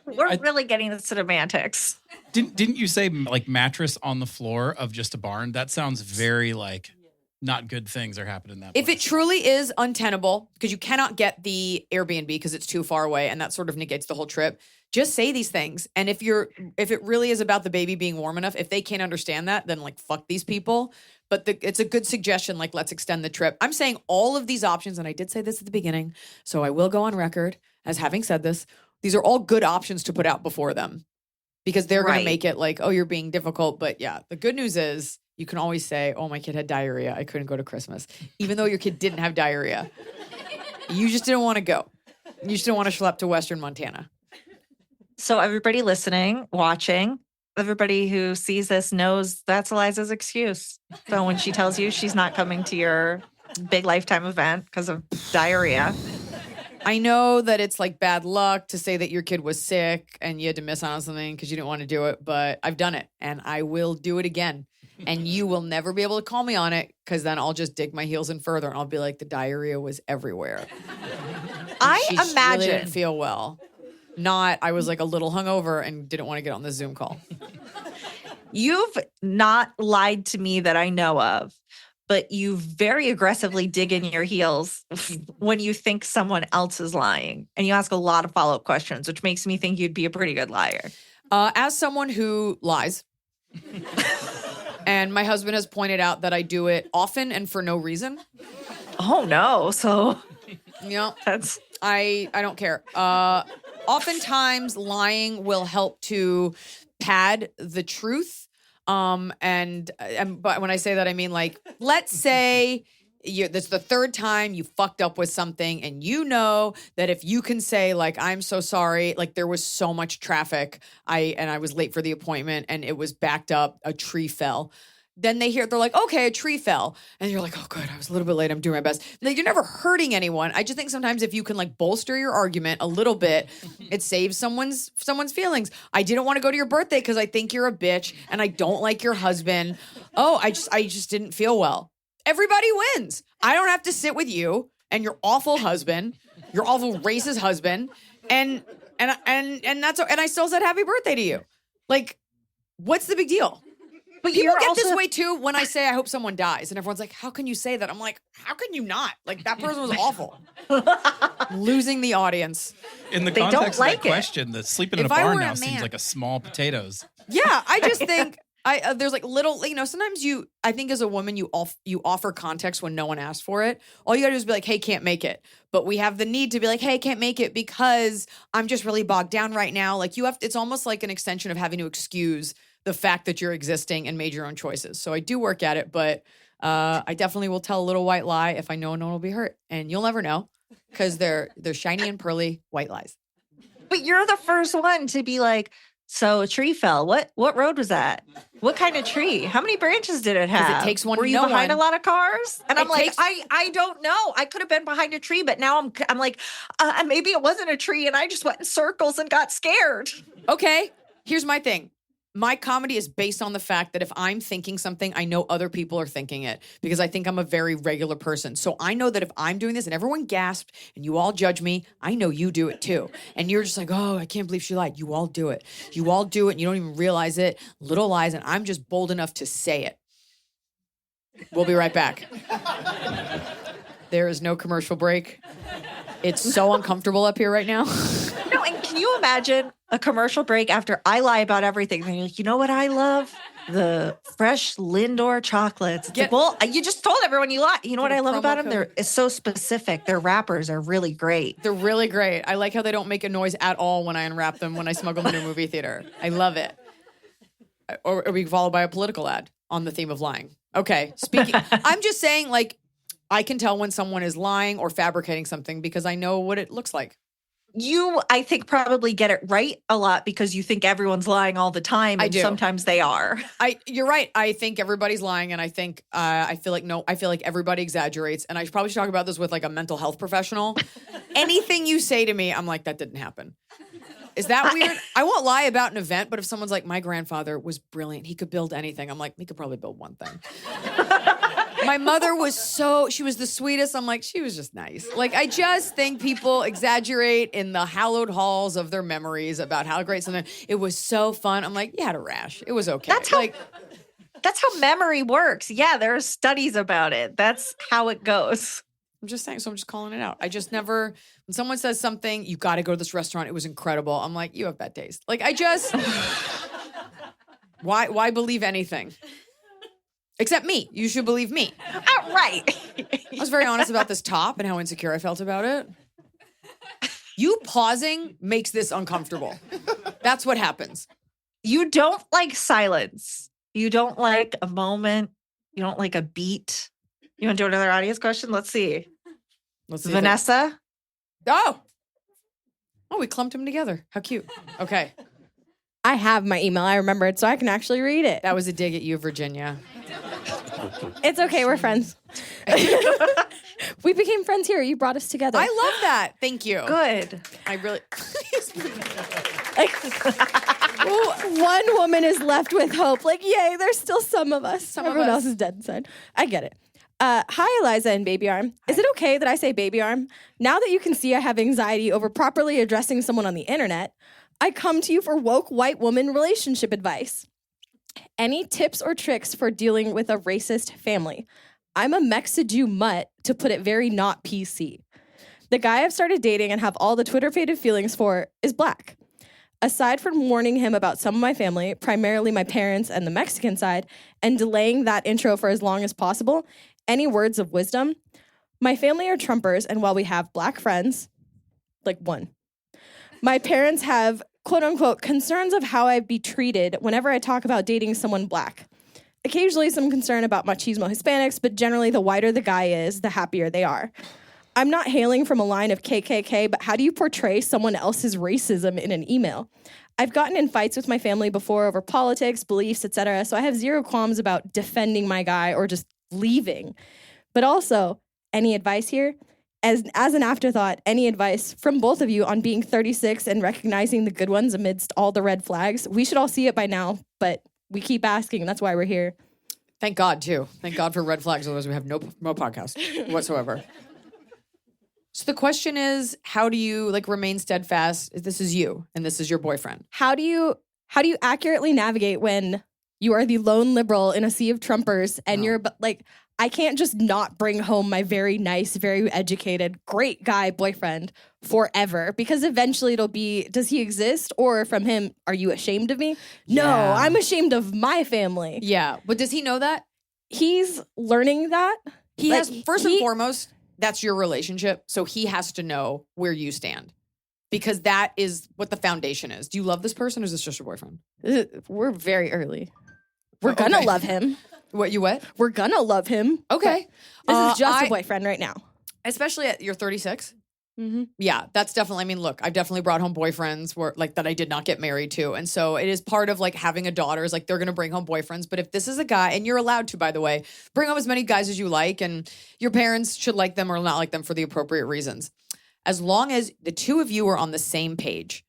We're really getting the semantics. Didn't you say like mattress on the floor of just a barn? That sounds very like not good things are happening in that place. If it truly is untenable, because you cannot get the Airbnb because it's too far away and that sort of negates the whole trip, just say these things. And if it really is about the baby being warm enough, if they can't understand that, then like fuck these people. But it's a good suggestion, like let's extend the trip. I'm saying all of these options, and I did say this at the beginning, so I will go on record as having said this. These are all good options to put out before them because they're going to make it like, oh, you're being difficult. But yeah, the good news is you can always say, oh, my kid had diarrhea. I couldn't go to Christmas. Even though your kid didn't have diarrhea. You just didn't want to go. You just didn't want to schlep to Western Montana. So everybody listening, watching, everybody who sees this knows that's Eliza's excuse. So when she tells you she's not coming to your big lifetime event because of diarrhea. I know that it's like bad luck to say that your kid was sick and you had to miss out on something because you didn't want to do it, but I've done it and I will do it again. And you will never be able to call me on it because then I'll just dig my heels in further and I'll be like, the diarrhea was everywhere. I imagine. Really didn't feel well. I was like a little hungover and didn't want to get on the Zoom call. You've not lied to me that I know of, but you very aggressively dig in your heels when you think someone else is lying. And you ask a lot of follow-up questions, which makes me think you'd be a pretty good liar. As someone who lies, and my husband has pointed out that I do it often and for no reason. Oh, no. So, I don't care. Oftentimes, lying will help to pad the truth. But when I say that, I mean like, let's say that's the third time you fucked up with something and you know that if you can say like, I'm so sorry, like there was so much traffic, I was late for the appointment and it was backed up, a tree fell. Then they're like, okay, a tree fell. And you're like, oh, good, I was a little bit late. I'm doing my best. Like, you're never hurting anyone. I just think sometimes if you can like bolster your argument a little bit, it saves someone's feelings. I didn't want to go to your birthday because I think you're a bitch and I don't like your husband. Oh, I just didn't feel well. Everybody wins. I don't have to sit with you and your awful husband, your awful racist husband. And that's, and I still said happy birthday to you. Like, what's the big deal? But people get this way too when I say I hope someone dies. And everyone's like, how can you say that? I'm like, how can you not? Like, that person was awful. Losing the audience. In the context of that question, the sleeping in a barn now seems like a small potatoes. Yeah, I just think there's like little, sometimes I think as a woman, you offer context when no one asked for it. All you gotta do is be like, hey, can't make it. But we have the need to be like, hey, can't make it because I'm just really bogged down right now. Like it's almost like an extension of having to excuse the fact that you're existing and made your own choices. So I do work at it, but I definitely will tell a little white lie if I know no one will be hurt. And you'll never know because they're shiny and pearly white lies. But you're the first one to be like, so a tree fell. What road was that? What kind of tree? How many branches did it have? It takes one. Were you behind a lot of cars? And I'm like, I don't know. I could have been behind a tree, but now I'm like, maybe it wasn't a tree and I just went in circles and got scared. Okay, here's my thing. my comedy is based on the fact that if I'm thinking something, I know other people are thinking it because I think I'm a very regular person. So I know that if I'm doing this and everyone gasped and you all judge me, I know you do it too. And you're just like, oh, I can't believe she lied. You all do it. You all do it and you don't even realize it. Little lies. And I'm just bold enough to say it. We'll be right back. There is no commercial break. It's so uncomfortable up here right now. No, and can you imagine a commercial break after I lie about everything? And you're like, you know what I love? The fresh Lindor chocolates. It's like, well, you just told everyone you lie. You know what I love about them? It's so specific. Their wrappers are really great. They're really great. I like how they don't make a noise at all when I unwrap them when I smuggle them to a movie theater. I love it. Or we followed by a political ad on the theme of lying. Okay, speaking. I'm just saying, like, I can tell when someone is lying or fabricating something because I know what it looks like. You, I think, probably get it right a lot because you think everyone's lying all the time. And sometimes they are. You're right. I think everybody's lying. And I think, I feel like everybody exaggerates. And I probably should talk about this with like a mental health professional. Anything you say to me, I'm like, that didn't happen. Is that weird? I won't lie about an event, but if someone's like, my grandfather was brilliant, he could build anything. I'm like, he could probably build one thing. My mother she was the sweetest. I'm like, she was just nice. Like, I just think people exaggerate in the hallowed halls of their memories about how great something. It was so fun. I'm like, you had a rash. It was okay. That's how memory works. Yeah, there are studies about it. That's how it goes. I'm just saying, so I'm just calling it out. I just never, when someone says something, you got to go to this restaurant, it was incredible. I'm like, you have bad taste. Like, I just, why believe anything? Except me. You should believe me. Right. I was very honest about this top and how insecure I felt about it. You pausing makes this uncomfortable. That's what happens. You don't like silence. You don't like a moment. You don't like a beat. You want to do another audience question? Let's see. Vanessa? Oh, we clumped them together. How cute. Okay. I have my email. I remember it, so I can actually read it. That was a dig at you, Virginia. It's okay. We're friends. We became friends here. You brought us together. I love that. Thank you. Good. I really... One woman is left with hope. Like, yay, there's still some of us. Everyone else is dead inside. I get it. Hi, Eliza and Baby Arm. Is it okay that I say Baby Arm? Now that you can see I have anxiety over properly addressing someone on the internet, I come to you for woke white woman relationship advice. Any tips or tricks for dealing with a racist family? I'm a Mexijew mutt, to put it very not PC. The guy I've started dating and have all the Twitter-faded feelings for is black. Aside from warning him about some of my family, primarily my parents and the Mexican side, and delaying that intro for as long as possible, any words of wisdom? My family are Trumpers, and while we have black friends, like one, my parents have, quote unquote, concerns of how I'd be treated whenever I talk about dating someone black. Occasionally some concern about machismo Hispanics, but generally the whiter the guy is, the happier they are. I'm not hailing from a line of KKK, but how do you portray someone else's racism in an email? I've gotten in fights with my family before over politics, beliefs, etc., so I have zero qualms about defending my guy or just leaving. But also, any advice here? As an afterthought, any advice from both of you on being 36 and recognizing the good ones amidst all the red flags? We should all see it by now, but we keep asking. That's why we're here. Thank God, too. Thank God for red flags, otherwise we have no podcast whatsoever. So the question is, how do you remain steadfast? This is you and this is your boyfriend. How do you accurately navigate when you are the lone liberal in a sea of Trumpers and you're like, I can't just not bring home my very nice, very educated, great guy boyfriend forever, because eventually it'll be, does he exist? Or from him, are you ashamed of me? Yeah. No, I'm ashamed of my family. Yeah. But does he know that? He's learning that. He has, first and foremost, that's your relationship. So he has to know where you stand, because that is what the foundation is. Do you love this person, or is this just your boyfriend? We're very early. We're gonna love him. What? We're gonna love him. Okay. This is just a boyfriend right now. Especially at you're 36. Mm-hmm. Yeah, that's definitely, look, I've definitely brought home boyfriends that I did not get married to. And so it is part of having a daughter is they're going to bring home boyfriends. But if this is a guy, and you're allowed to, by the way, bring home as many guys as you like, and your parents should like them or not like them for the appropriate reasons. As long as the two of you are on the same page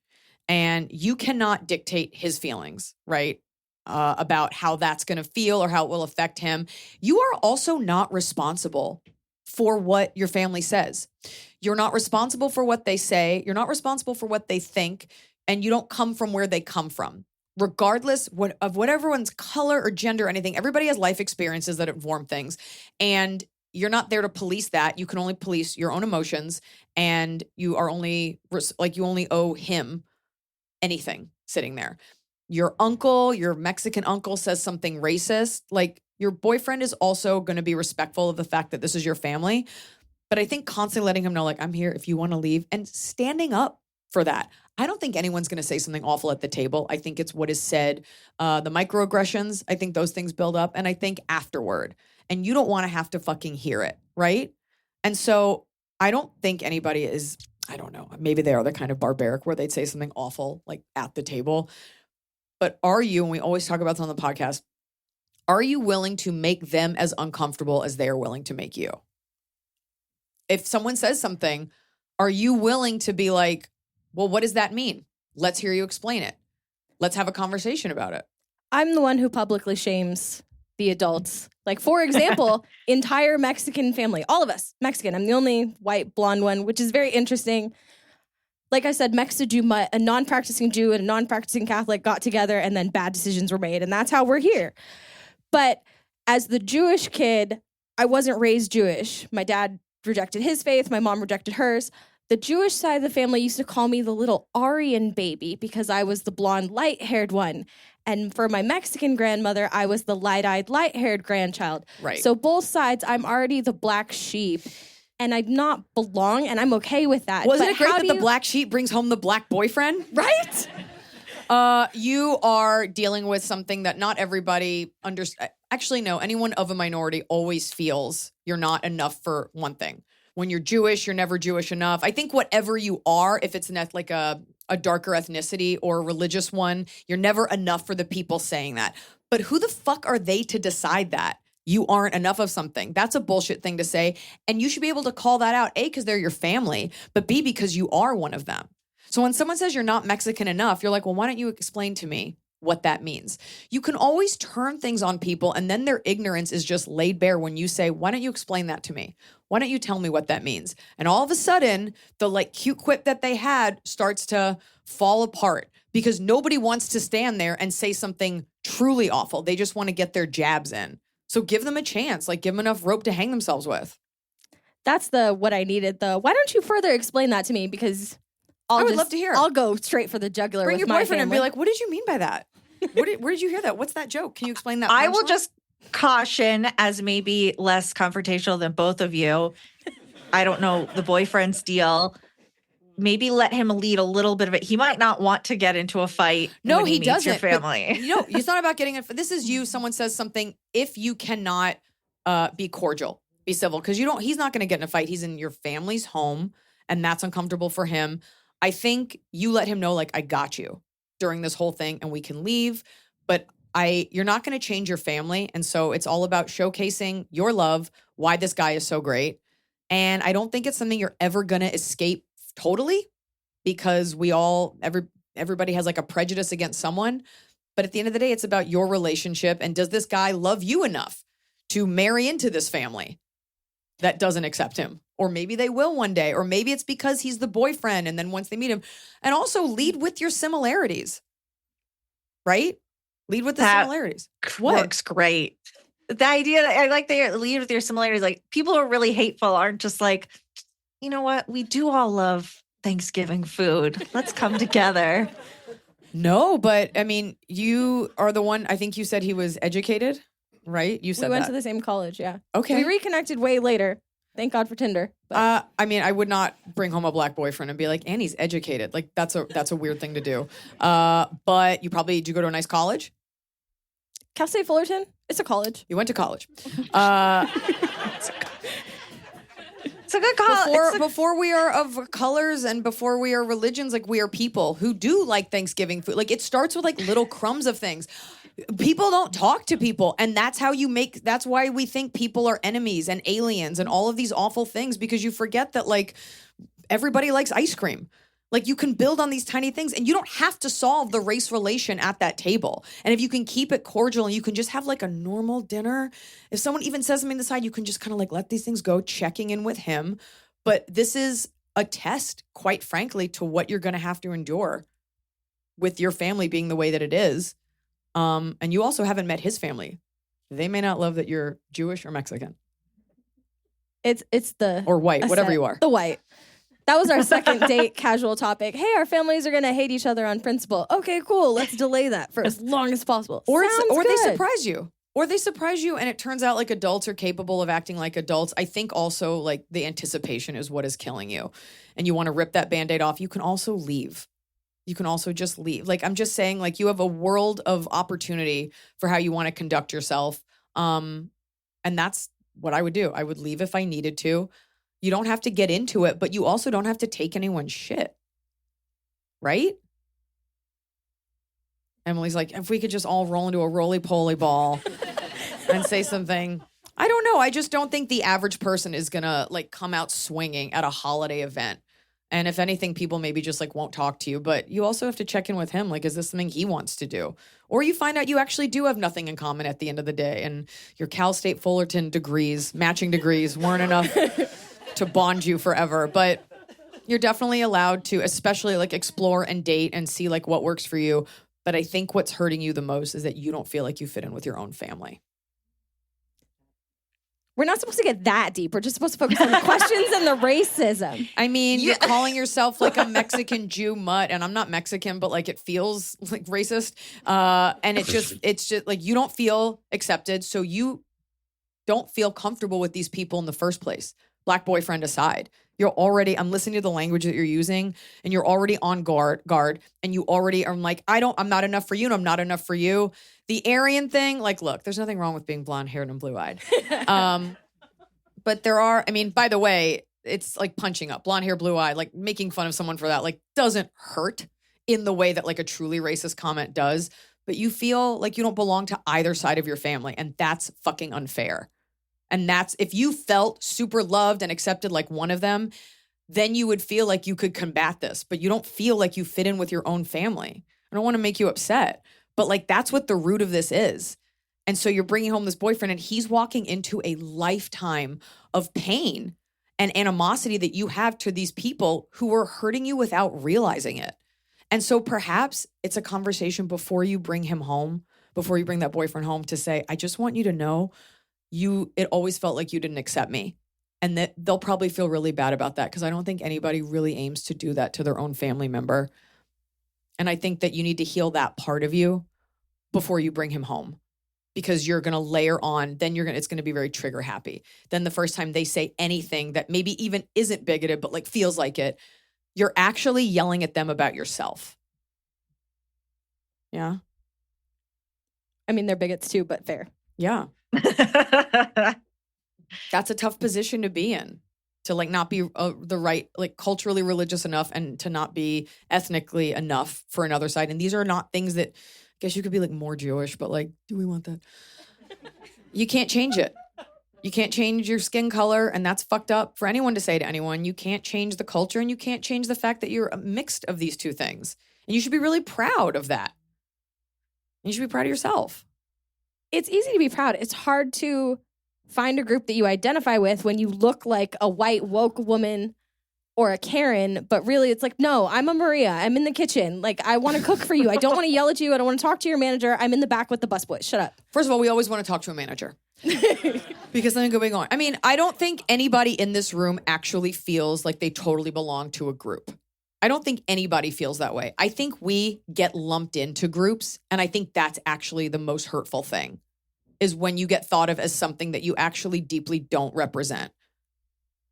and you cannot dictate his feelings, right? about how that's going to feel or how it will affect him. You are also not responsible for what your family says. You're not responsible for what they say. You're not responsible for what they think. And you don't come from where they come from. Regardless of what everyone's color or gender or anything, everybody has life experiences that inform things. And you're not there to police that. You can only police your own emotions. And you are only, you only owe him anything sitting there. Your uncle, your Mexican uncle says something racist. Like, your boyfriend is also going to be respectful of the fact that this is your family. But I think constantly letting him know, like, I'm here if you want to leave, and standing up for that. I don't think anyone's going to say something awful at the table. I think it's what is said, the microaggressions. I think those things build up. And I think afterward, and you don't want to have to fucking hear it, right? And so I don't think anybody is, I don't know, maybe they are the kind of barbaric where they'd say something awful like at the table. But are you, and we always talk about this on the podcast, are you willing to make them as uncomfortable as they are willing to make you? If someone says something, are you willing to be like, well, what does that mean? Let's hear you explain it. Let's have a conversation about it. I'm the one who publicly shames the adults. Like, for example, entire Mexican family, all of us Mexican. I'm the only white blonde one, which is very interesting. Like I said, a non-practicing Jew and a non-practicing Catholic got together, and then bad decisions were made. And that's how we're here. But as the Jewish kid, I wasn't raised Jewish. My dad rejected his faith. My mom rejected hers. The Jewish side of the family used to call me the little Aryan baby because I was the blonde, light-haired one. And for my Mexican grandmother, I was the light-eyed, light-haired grandchild. Right. So both sides, I'm already the black sheep. And I not belong, and I'm okay with that. Wasn't it great that the black sheep brings home the black boyfriend? Right? You are dealing with something that not everybody understands. Actually, no, anyone of a minority always feels you're not enough for one thing. When you're Jewish, you're never Jewish enough. I think whatever you are, if it's like a darker ethnicity or a religious one, you're never enough for the people saying that. But who the fuck are they to decide that you aren't enough of something? That's a bullshit thing to say. And you should be able to call that out, A, because they're your family, but B, because you are one of them. So when someone says you're not Mexican enough, you're like, well, why don't you explain to me what that means? You can always turn things on people, and then their ignorance is just laid bare when you say, why don't you explain that to me? Why don't you tell me what that means? And all of a sudden, the like cute quip that they had starts to fall apart because nobody wants to stand there and say something truly awful. They just want to get their jabs in. So give them a chance, like give them enough rope to hang themselves with. That's what I needed. Why don't you further explain that to me? Because I would love to hear. I'll go straight for the jugular. Bring with your my boyfriend and family. be like, what did you mean by that? Where did you hear that? What's that joke? Can you explain that? I will punchline? just caution, as maybe less confrontational than both of you. I don't know the boyfriend's deal. Maybe let him lead a little bit of it. He might not want to get into a fight. No, when he meets doesn't. Your family. It's not about getting it. This is you. Someone says something. If you cannot be cordial, be civil, because he's not going to get in a fight. He's in your family's home, and that's uncomfortable for him. I think you let him know, like, I got you during this whole thing, and we can leave. But you're not going to change your family, and so it's all about showcasing your love, why this guy is so great. And I don't think it's something you're ever going to escape totally, because everybody has like a prejudice against someone. But at the end of the day, it's about your relationship. And does this guy love you enough to marry into this family that doesn't accept him? Or maybe they will one day, or maybe it's because he's the boyfriend. And then once they meet him, and also lead with your similarities, right? Lead with the similarities. Works great. The idea that I like the lead with your similarities, like people who are really hateful aren't just like, you know what? We do all love Thanksgiving food. Let's come together. No, but I mean, you are the one, I think you said he was educated, right? You said we went to the same college, yeah. Okay. We reconnected way later. Thank God for Tinder. I mean, I would not bring home a black boyfriend and be like, Annie's educated. Like that's a weird thing to do. But you probably, did you go to a nice college? Cal State Fullerton? It's a college. You went to college. It's a good call. Before we are of colors and before we are religions, like we are people who do like Thanksgiving food. Like it starts with like little crumbs of things. People don't talk to people, and that's why we think people are enemies and aliens and all of these awful things, because you forget that like everybody likes ice cream. Like you can build on these tiny things and you don't have to solve the race relation at that table. And if you can keep it cordial and you can just have like a normal dinner, if someone even says something to the side, you can just kind of like let these things go, checking in with him. But this is a test, quite frankly, to what you're going to have to endure with your family being the way that it is. And you also haven't met his family. They may not love that you're Jewish or Mexican. It's the or white, whatever you are. The white. That was our second date casual topic. Hey, our families are going to hate each other on principle. Okay, cool. Let's delay that for as long as possible. Or they surprise you. Or they surprise you and it turns out like adults are capable of acting like adults. I think also like the anticipation is what is killing you. And you want to rip that Band-Aid off. You can also leave. You can also just leave. Like I'm just saying like you have a world of opportunity for how you want to conduct yourself. And that's what I would do. I would leave if I needed to. You don't have to get into it, but you also don't have to take anyone's shit. Right? Emily's like, if we could just all roll into a roly-poly ball and say something. I don't know. I just don't think the average person is going to like come out swinging at a holiday event. And if anything, people maybe just like won't talk to you. But you also have to check in with him. Like, is this something he wants to do? Or you find out you actually do have nothing in common at the end of the day. And your Cal State Fullerton degrees, matching degrees, weren't enough to bond you forever. But you're definitely allowed to, especially like explore and date and see like what works for you. But I think what's hurting you the most is that you don't feel like you fit in with your own family. We're not supposed to get that deep. We're just supposed to focus on the questions and the racism. I mean, you're calling yourself like a Mexican Jew mutt, and I'm not Mexican, but like it feels like racist. And it's just like you don't feel accepted, so you don't feel comfortable with these people in the first place. Black boyfriend aside. I'm listening to the language that you're using and you're already on guard and you already are like, I'm not enough for you and I'm not enough for you. The Aryan thing, like, look, there's nothing wrong with being blonde haired and blue eyed. But there are, I mean, by the way, it's like punching up blonde hair, blue eye, like making fun of someone for that, like doesn't hurt in the way that like a truly racist comment does. But you feel like you don't belong to either side of your family. And that's fucking unfair. And that's, if you felt super loved and accepted like one of them, then you would feel like you could combat this, but you don't feel like you fit in with your own family. I don't want to make you upset, but like that's what the root of this is. And so you're bringing home this boyfriend and he's walking into a lifetime of pain and animosity that you have to these people who are hurting you without realizing it. And so perhaps it's a conversation before you bring him home, before you bring that boyfriend home to say, I just want you to know it always felt like you didn't accept me. And that they'll probably feel really bad about that because I don't think anybody really aims to do that to their own family member. And I think that you need to heal that part of you before you bring him home because you're going to layer on, it's going to be very trigger happy. Then the first time they say anything that maybe even isn't bigoted, but like feels like it, you're actually yelling at them about yourself. Yeah. I mean, they're bigots too, but fair. Yeah. That's a tough position to be in, to like not be the right, like culturally religious enough and to not be ethnically enough for another side. And these are not things that, I guess you could be like more Jewish, but like, do we want that? You can't change it. You can't change your skin color. And that's fucked up for anyone to say to anyone. You can't change the culture and you can't change the fact that you're a mixed of these two things. And you should be really proud of that. You should be proud of yourself. It's easy to be proud. It's hard to find a group that you identify with when you look like a white woke woman or a Karen, but really it's like, no, I'm a Maria. I'm in the kitchen. Like, I want to cook for you. I don't want to yell at you. I don't want to talk to your manager. I'm in the back with the busboys. Shut up. First of all, we always want to talk to a manager. Because then going on. I mean, I don't think anybody in this room actually feels like they totally belong to a group. I don't think anybody feels that way. I think we get lumped into groups, and I think that's actually the most hurtful thing, is when you get thought of as something that you actually deeply don't represent.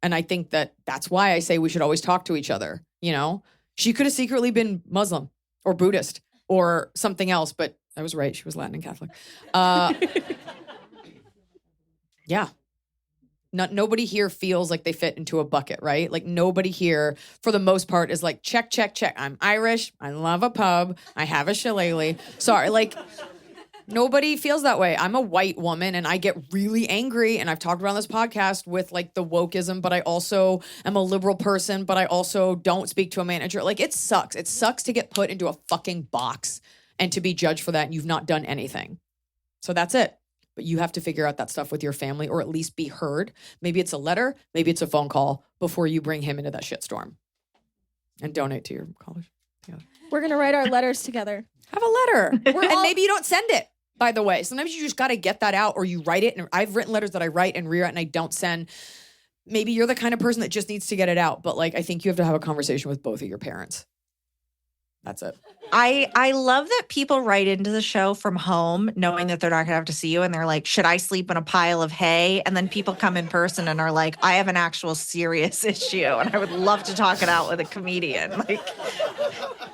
And I think that that's why I say we should always talk to each other, you know? She could have secretly been Muslim or Buddhist or something else, but I was right. She was Latin and Catholic. Yeah. Nobody here feels like they fit into a bucket, right? Like nobody here, for the most part, is like, check. I'm Irish. I love a pub. I have a shillelagh. Sorry, like Nobody feels that way. I'm a white woman and I get really angry. And I've talked about on this podcast with like the wokeism, but I also am a liberal person, but I also don't speak to a manager. Like it sucks. It sucks to get put into a fucking box and to be judged for that. And you've not done anything. So that's it. But you have to figure out that stuff with your family or at least be heard. Maybe it's a letter. Maybe it's a phone call before you bring him into that shitstorm and donate to your college. Yeah. We're going to write our letters together. Have a letter. And maybe you don't send it, by the way. Sometimes you just got to get that out or you write it. And I've written letters that I write and rewrite and I don't send. Maybe you're the kind of person that just needs to get it out. But like, I think you have to have a conversation with both of your parents. That's it. I love that people write into the show from home knowing that they're not going to have to see you. And they're like, should I sleep in a pile of hay? And then people come in person and are like, I have an actual serious issue. And I would love to talk it out with a comedian. Like,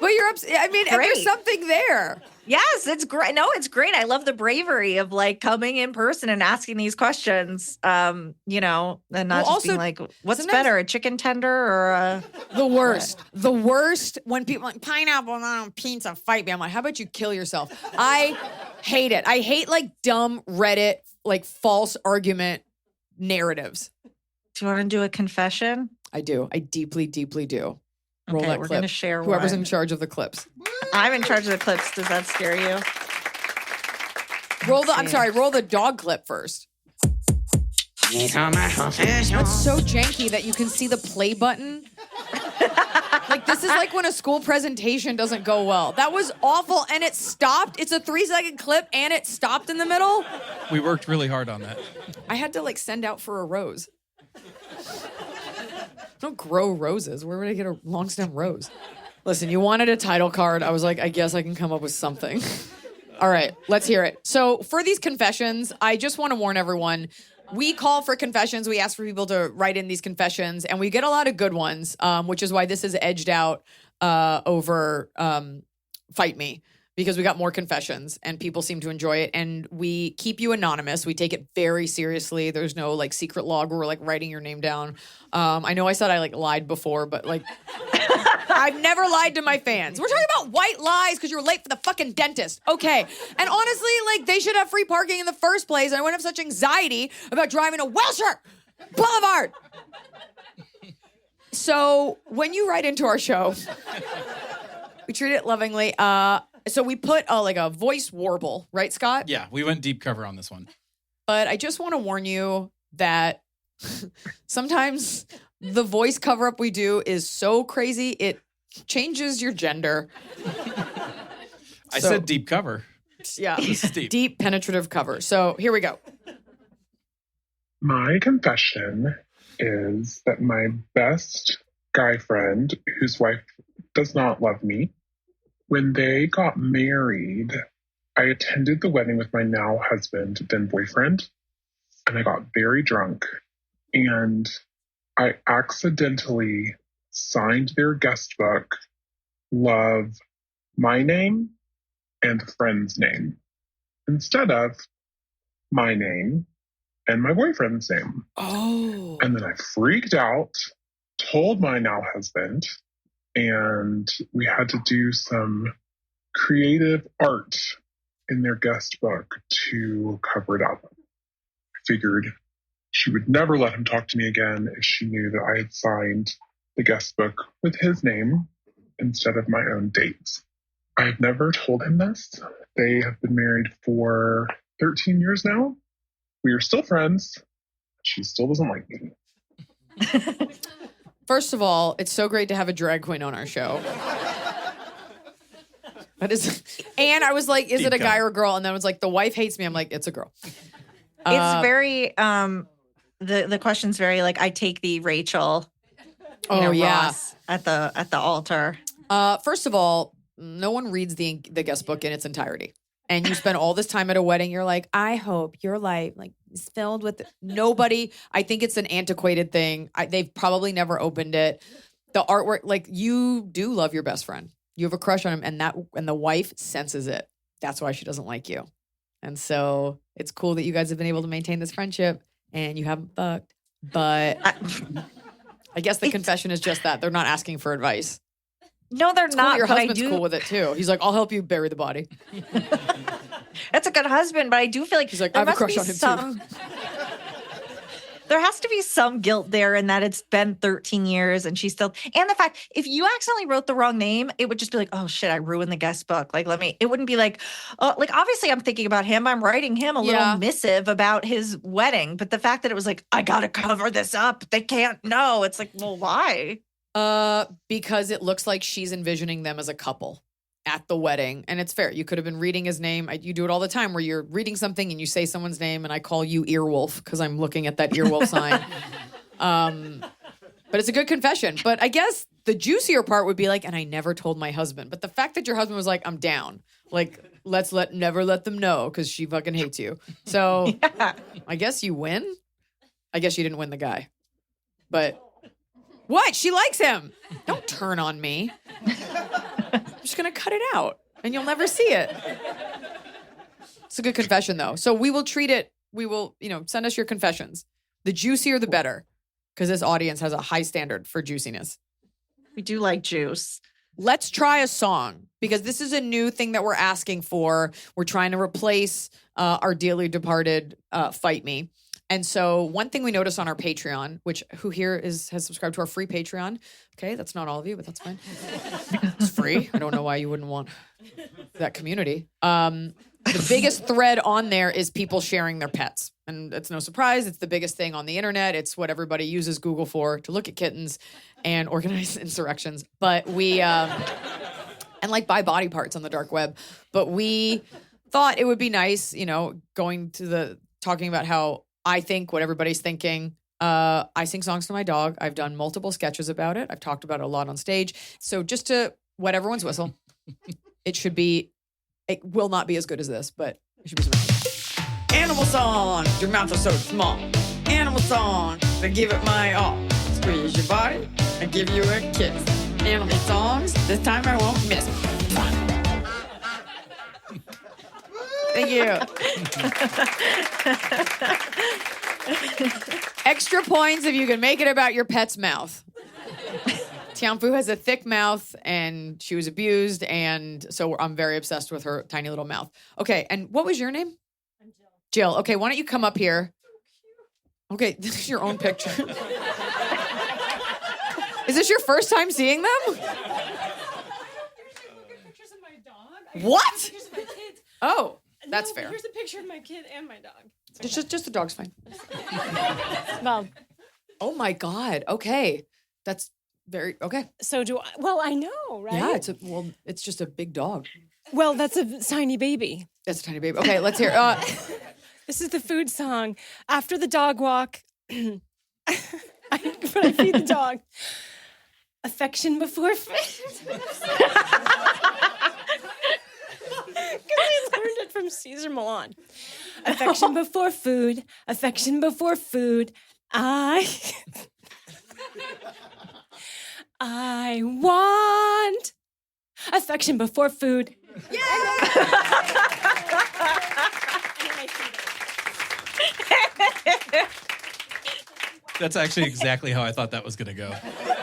but you're I mean, and there's something there. Yes, it's great. No, it's great. I love the bravery of like coming in person and asking these questions, and not just being like, what's better, a chicken tender or a... The worst. The worst when people like pineapple on pizza fight me. I'm like, how about you kill yourself? I hate it. I hate like dumb Reddit, like false argument narratives. Do you want to do a confession? I do. I deeply, deeply do. Roll okay, that we're clip. going to share Whoever's one. in charge of the clips. I'm in charge of the clips. Does that scare you? Roll the dog clip first. It's so janky that you can see the play button. Like, this is like when a school presentation doesn't go well. That was awful, and it stopped. It's a 3-second clip, and it stopped in the middle. We worked really hard on that. I had to, like, send out for a rose. Don't grow roses. Where would I get a long stem rose? Listen, you wanted a title card. I was like, I guess I can come up with something. All right, let's hear it. So for these confessions, I just want to warn everyone. We call for confessions. We ask for people to write in these confessions, and we get a lot of good ones, which is why this is edged out over Fight Me, because we got more confessions and people seem to enjoy it. And we keep you anonymous. We take it very seriously. There's no like secret log where we're like writing your name down. I know I said I like lied before, but like I've never lied to my fans. We're talking about white lies because you were late for the fucking dentist. Okay. And honestly, like they should have free parking in the first place. And I wouldn't have such anxiety about driving to Wilshire Boulevard. So when you write into our show, we treat it lovingly. So we put like a voice warble, right, Scott? Yeah, we went deep cover on this one. But I just want to warn you that sometimes the voice cover-up we do is so crazy, it changes your gender. I said deep cover. Yeah, This is deep. Deep penetrative cover. So here we go. My confession is that my best guy friend, whose wife does not love me, when they got married, I attended the wedding with my now husband, then boyfriend, and I got very drunk. And I accidentally signed their guest book, Love, my name, and the friend's name, instead of my name and my boyfriend's name. Oh. And then I freaked out, told my now husband, and we had to do some creative art in their guest book to cover it up. I figured she would never let him talk to me again if she knew that I had signed the guest book with his name instead of my own dates. I have never told him this. They have been married for 13 years now. We are still friends. She still doesn't like me. First of all, it's so great to have a drag queen on our show. That is, and I was like, is it a guy or a girl? And then it was like, the wife hates me. I'm like, it's a girl. It's very, the question's very like, I take the Rachel, Ross at the altar. First of all, no one reads the guest book in its entirety. And you spend all this time at a wedding, you're like, I hope your life like is filled with nobody. I think it's an antiquated thing. They've probably never opened it. The artwork, like you do love your best friend. You have a crush on him, and the wife senses it. That's why she doesn't like you. And so it's cool that you guys have been able to maintain this friendship and you haven't fucked. But I guess the confession is just that. They're not asking for advice. No, they're It's not. Cool. Your but husband's cool with it too. He's like, I'll help you bury the body. That's a good husband, but I do feel like he's like, I have a crush on him too. There has to be some guilt there in that it's been 13 years and she's still, and the fact if you accidentally wrote the wrong name, it would just be like, oh shit, I ruined the guest book. Like, it wouldn't be like, oh, like obviously I'm thinking about him. I'm writing him a little missive about his wedding. But the fact that it was like, I got to cover this up. They can't know. It's like, well, why? Because it looks like she's envisioning them as a couple at the wedding. And it's fair. You could have been reading his name. You do it all the time where you're reading something and you say someone's name and I call you Earwolf because I'm looking at that Earwolf sign. But it's a good confession. But I guess the juicier part would be like, and I never told my husband. But the fact that your husband was like, I'm down. Like, never let them know because she fucking hates you. So I guess you win. I guess you didn't win the guy. But what? She likes him. Don't turn on me. I'm just going to cut it out and you'll never see it. It's a good confession though. So we will treat it. We will, send us your confessions. The juicier, the better. Because this audience has a high standard for juiciness. We do like juice. Let's try a song because this is a new thing that we're asking for. We're trying to replace our dearly departed Fight Me. And so one thing we noticed on our Patreon, which who here has subscribed to our free Patreon. Okay, that's not all of you, but that's fine. It's free. I don't know why you wouldn't want that community. The biggest thread on there is people sharing their pets. And it's no surprise. It's the biggest thing on the internet. It's what everybody uses Google for, to look at kittens and organize insurrections. But we, and like buy body parts on the dark web. But we thought it would be nice, talking about how I think what everybody's thinking. I sing songs to my dog. I've done multiple sketches about it. I've talked about it a lot on stage. So just to wet everyone's whistle, it will not be as good as this, but it should be some animal song. Your mouth is so small. Animal song. I give it my all. Squeeze your body. I give you a kiss. Animal songs. This time I won't miss. Thank you. Extra points if you can make it about your pet's mouth. Tianfu has a thick mouth and she was abused, and so I'm very obsessed with her tiny little mouth. Okay, and what was your name? I'm Jill. Jill, okay, why don't you come up here? Okay, this is your own picture. Is this your first time seeing them? What? Oh, that's fair. Here's a picture of my kid and my dog. Just the dog's fine. Well, oh my God. Okay, that's very okay. So do I? Well, I know, right? Yeah, it's just a big dog. Well, that's a tiny baby. That's a tiny baby. Okay, let's hear. This is the food song. After the dog walk, when I feed the dog, affection before food. I learned it from Caesar Milan. Affection before food. Affection before food. I want affection before food. That's actually exactly how I thought that was going to go.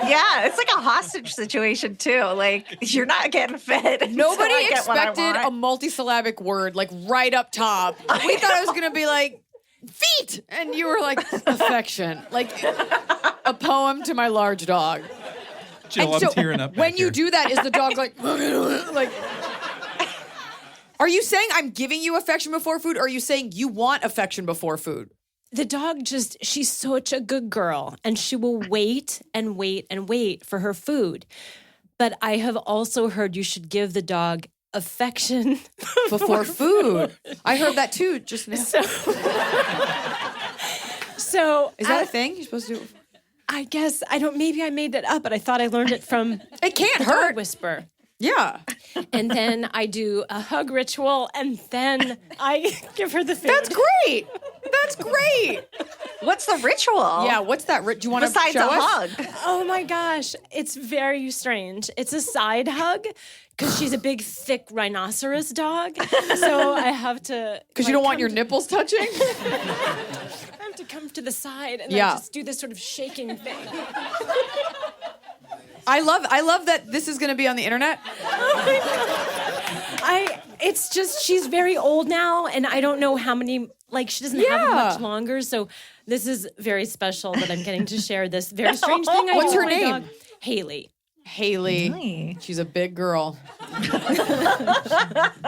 Yeah, it's like a hostage situation too. Like, you're not getting fed. Nobody expected a multisyllabic word like right up top. We thought it was going to be like feet, and you were like affection, like a poem to my large dog. Jill, I'm tearing up. When you do that, is the dog like? Are you saying I'm giving you affection before food, or are you saying you want affection before food? The dog she's such a good girl, and she will wait and wait and wait for her food. But I have also heard you should give the dog affection before food. I heard that too just now. So is that a thing you're supposed to do? I guess maybe I made that up, but I thought I learned it from It can't hurt. Dog whisper. Yeah. And then I do a hug ritual, and then I give her the food. That's great. That's great. What's the ritual? Yeah, what's that? Do you want to besides show a us? hug? Oh my gosh, it's very strange. It's a side hug because she's a big, thick rhinoceros dog. So I have to because you don't want your nipples touching. I have to come to the side and then just do this sort of shaking thing. I love that this is going to be on the internet. Oh my God. it's just she's very old now, and I don't know how many. Like she doesn't have much longer, so this is very special that I'm getting to share this very strange thing. What's her with my name? dog. Haley. Haley. She's a big girl.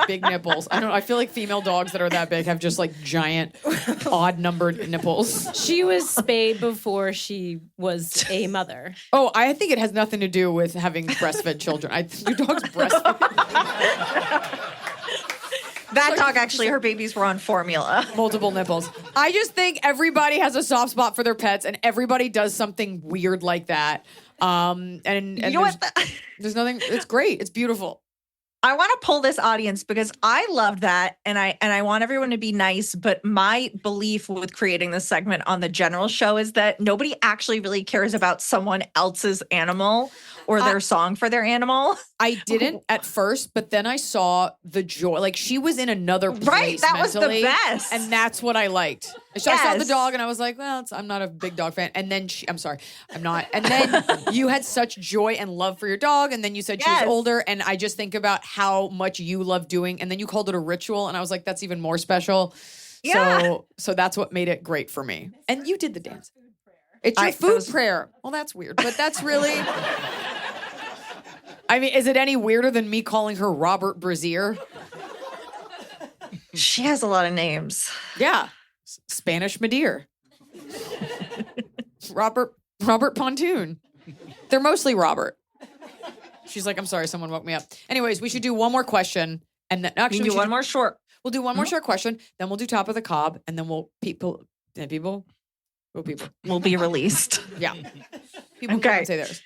Big nipples. I don't know. I feel like female dogs that are that big have just like giant, odd numbered nipples. She was spayed before she was a mother. Oh, I think it has nothing to do with having breastfed children. Your dog's breastfed. That dog, actually, her babies were on formula. Multiple nipples. I just think everybody has a soft spot for their pets, and everybody does something weird like that. And You know what? There's nothing. It's great. It's beautiful. I want to pull this audience because I loved that, and I want everyone to be nice. But my belief with creating this segment on the general show is that nobody actually really cares about someone else's animal or their song for their animal. I didn't at first, but then I saw the joy. Like she was in another place. Right, that was the mentally, best. and that's what I liked. So I saw the dog, and I was like, "Well, I'm not a big dog fan." And then I'm sorry, I'm not. And then you had such joy and love for your dog, and then you said she was older, and I just think about how much you love doing, and then you called it a ritual, and I was like, "That's even more special." Yeah. So that's what made it great for me. And you did the dance. It's your food prayer. Well, that's weird, but that's really. I mean, is it any weirder than me calling her Robert Brazier? She has a lot of names. Yeah. Spanish Madeir. Robert Pontoon. They're mostly Robert. She's like, I'm sorry, someone woke me up. Anyways, we should do one more question. And then actually, we do one more short. We'll do one more short question. Then we'll do top of the cob. And then people will be released. Yeah. People can say theirs.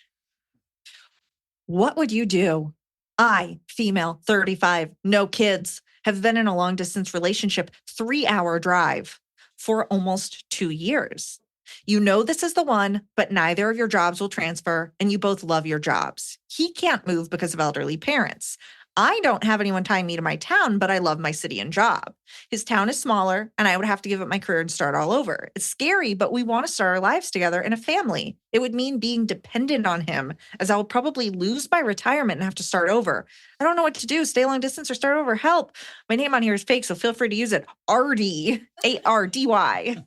What would you do? I, female, 35, no kids, have been in a long distance relationship, 3-hour drive for almost 2 years. You know this is the one, but neither of your jobs will transfer, and you both love your jobs. He can't move because of elderly parents. I don't have anyone tying me to my town, but I love my city and job. His town is smaller, and I would have to give up my career and start all over. It's scary, but we want to start our lives together in a family. It would mean being dependent on him, as I will probably lose my retirement and have to start over. I don't know what to do. Stay long distance or start over. Help. My name on here is fake, so feel free to use it. Ardy, A-R-D-Y.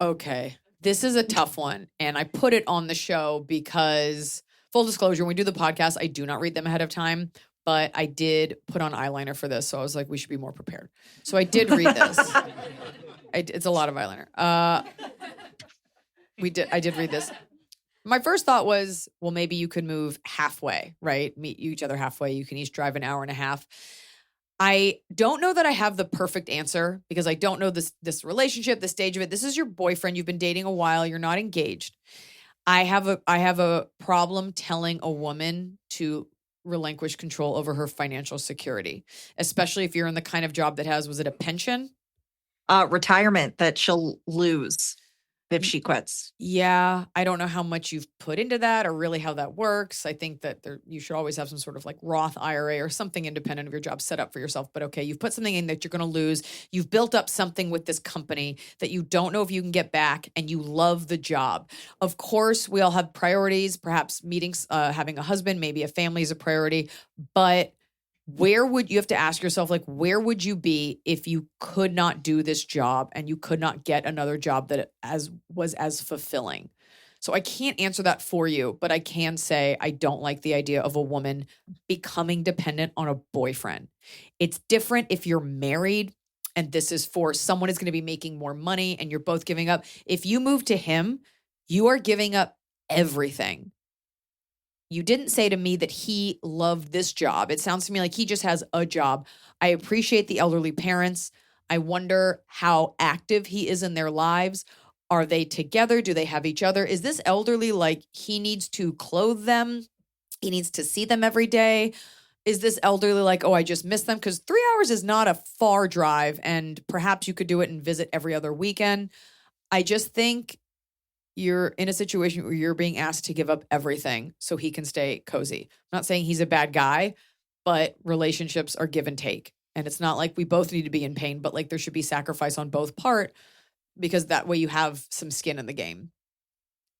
Okay. This is a tough one, and I put it on the show because, full disclosure, when we do the podcast, I do not read them ahead of time. But I did put on eyeliner for this, so I was like, we should be more prepared. So I did read this. It's a lot of eyeliner. I did read this. My first thought was, well, maybe you could move halfway, right? Meet each other halfway. You can each drive an hour and a half. I don't know that I have the perfect answer because I don't know this relationship, the stage of it. This is your boyfriend. You've been dating a while. You're not engaged. I have a problem telling a woman to relinquish control over her financial security, especially if you're in the kind of job that was it a pension? Retirement that she'll lose if she quits. Yeah. I don't know how much you've put into that or really how that works. I think that you should always have some sort of like Roth IRA or something independent of your job set up for yourself. But okay, you've put something in that you're going to lose. You've built up something with this company that you don't know if you can get back, and you love the job. Of course, we all have priorities, perhaps meetings, having a husband, maybe a family is a priority, but where would you have to ask yourself, like, where would you be if you could not do this job and you could not get another job that was as fulfilling? So I can't answer that for you, but I can say I don't like the idea of a woman becoming dependent on a boyfriend. It's different if you're married and this is for someone who's going to be making more money and you're both giving up. If you move to him, you are giving up everything. You didn't say to me that he loved this job. It sounds to me like he just has a job. I appreciate the elderly parents. I wonder how active he is in their lives. Are they together? Do they have each other? Is this elderly like he needs to clothe them? He needs to see them every day? Is this elderly like, oh, I just miss them? Because 3 hours is not a far drive, and perhaps you could do it and visit every other weekend. I just think you're in a situation where you're being asked to give up everything so he can stay cozy. I'm not saying he's a bad guy, but relationships are give and take. And it's not like we both need to be in pain, but like there should be sacrifice on both part, because that way you have some skin in the game,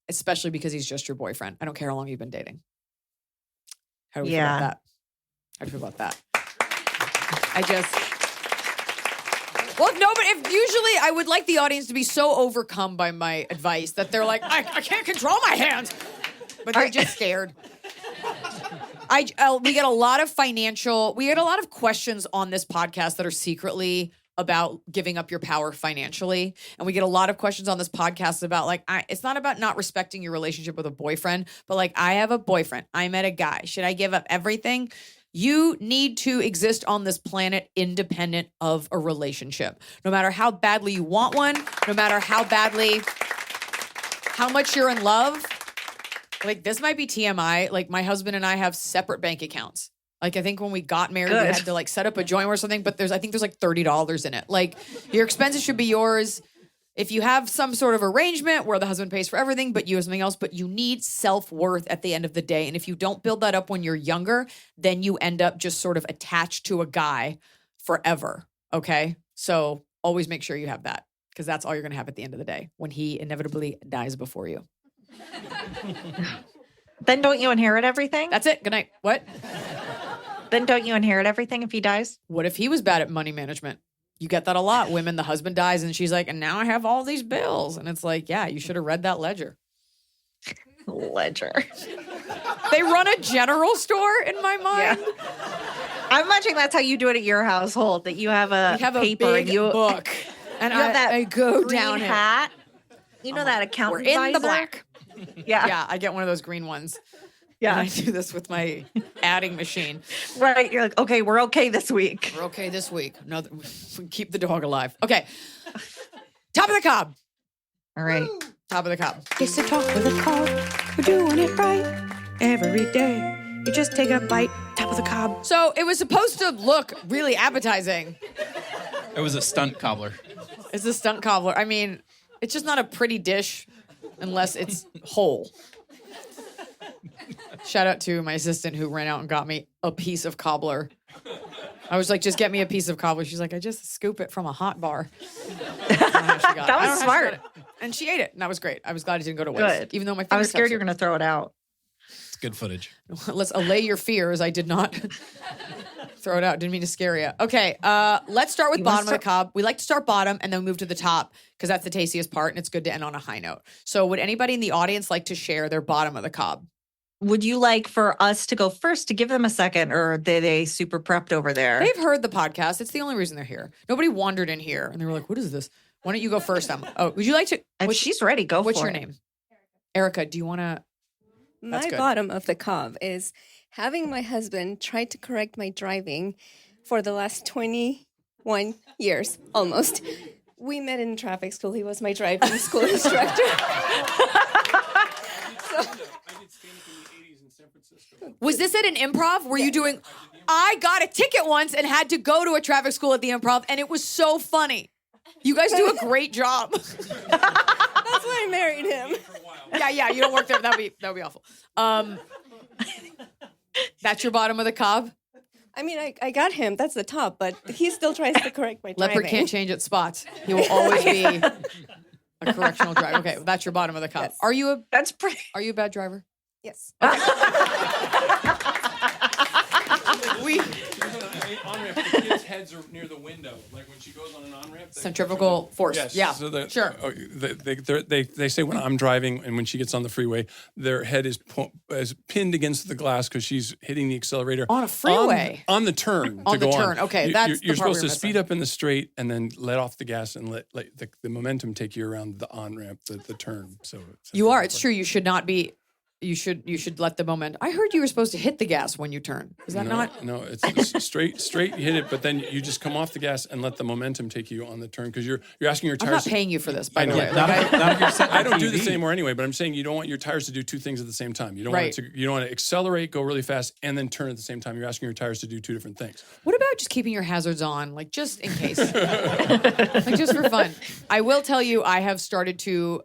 especially because he's just your boyfriend. I don't care how long you've been dating. How do we feel about that? How do you feel about that? Well, if usually I would like the audience to be so overcome by my advice that they're like, I can't control my hands, but they're just scared. We get a lot of questions on this podcast that are secretly about giving up your power financially. And we get a lot of questions on this podcast about it's not about not respecting your relationship with a boyfriend, but I have a boyfriend. I met a guy. Should I give up everything? You need to exist on this planet independent of a relationship. No matter how badly you want one, no matter how much you're in love. This might be TMI. My husband and I have separate bank accounts. I think when we got married, we had to set up a joint or something, but I think there's $30 in it. Your expenses should be yours. If you have some sort of arrangement where the husband pays for everything, but you have something else, but you need self-worth at the end of the day. And if you don't build that up when you're younger, then you end up just sort of attached to a guy forever. Okay? So always make sure you have that, because that's all you're going to have at the end of the day when he inevitably dies before you. Then don't you inherit everything? That's it. Good night. What? Then don't you inherit everything if he dies? What if he was bad at money management? You get that a lot. Women, the husband dies and she's like, and now I have all these bills. And it's yeah, you should have read that ledger. Ledger. They run a general store in my mind. Yeah. I'm imagining that's how you do it at your household, that you have a paper a big and you book. And you have that I go green down hat. You know that accountant We're in the visor? black. Yeah. Yeah, I get one of those green ones. Yeah. And I do this with my adding machine. Right. You're okay, we're okay this week. We're okay this week. No, we keep the dog alive. Okay. Top of the cob. All right. Top of the cob. It's the top of the cob. We're doing it right every day. You just take a bite. Top of the cob. So it was supposed to look really appetizing. It was a stunt cobbler. It's a stunt cobbler. I mean, it's just not a pretty dish unless it's whole. Shout out to my assistant who ran out and got me a piece of cobbler. I was like, just get me a piece of cobbler. She's like, I just scoop it from a hot bar. That was smart. And she ate it, and that was great. I was glad it didn't go to waste. Good. Even though my I was scared you were going to throw it out. It's good footage. Let's allay your fears. I did not throw it out. Didn't mean to scare you. Okay, let's start with bottom of the cob. We like to start bottom and then move to the top because that's the tastiest part, and it's good to end on a high note. So would anybody in the audience like to share their bottom of the cob? Would you like for us to go first to give them a second, or are they super prepped over there? They've heard the podcast. It's the only reason they're here. Nobody wandered in here and they were like, what is this? Why don't you go first, Emma? Oh, would you like to? If she's ready, go for it. What's your name? Erica, do you want to? My bottom of the cob is having my husband try to correct my driving for the last 21 years, almost. We met in traffic school. He was my driving school instructor. Was this at an improv? Were you doing? I got a ticket once and had to go to a traffic school at the improv, and it was so funny. You guys do a great job. That's why I married him. Yeah, you don't work there. That would be awful. That's your bottom of the cob? I mean, I got him. That's the top, but he still tries to correct my driving. Leopard can't change its spots. He will always be a correctional driver. Okay, that's your bottom of the cob. Yes. Are you a bad driver? Yes. On-ramp, the kids' heads are near the window. Like when she goes on an on-ramp. Centrifugal force. Yes. Yeah, So sure. They say when I'm driving and when she gets on the freeway, their head is pinned against the glass because she's hitting the accelerator. On a freeway? On the turn. On to the go turn. On. Okay, that's You're the part supposed we're to speed up in the straight and then let off the gas and let the momentum take you around the on-ramp, the turn. So You are. It's true. You should not be. You should let the moment. I heard you were supposed to hit the gas when you turn. Is that not? No, it's straight. You hit it, but then you just come off the gas and let the momentum take you on the turn because you're asking your tires. I'm not paying you for this, by I the know. way. I don't do this anymore anyway. But I'm saying you don't want your tires to do two things at the same time. You don't want you don't want to accelerate, go really fast, and then turn at the same time. You're asking your tires to do two different things. What about just keeping your hazards on, like just in case, like just for fun? I will tell you, I have started to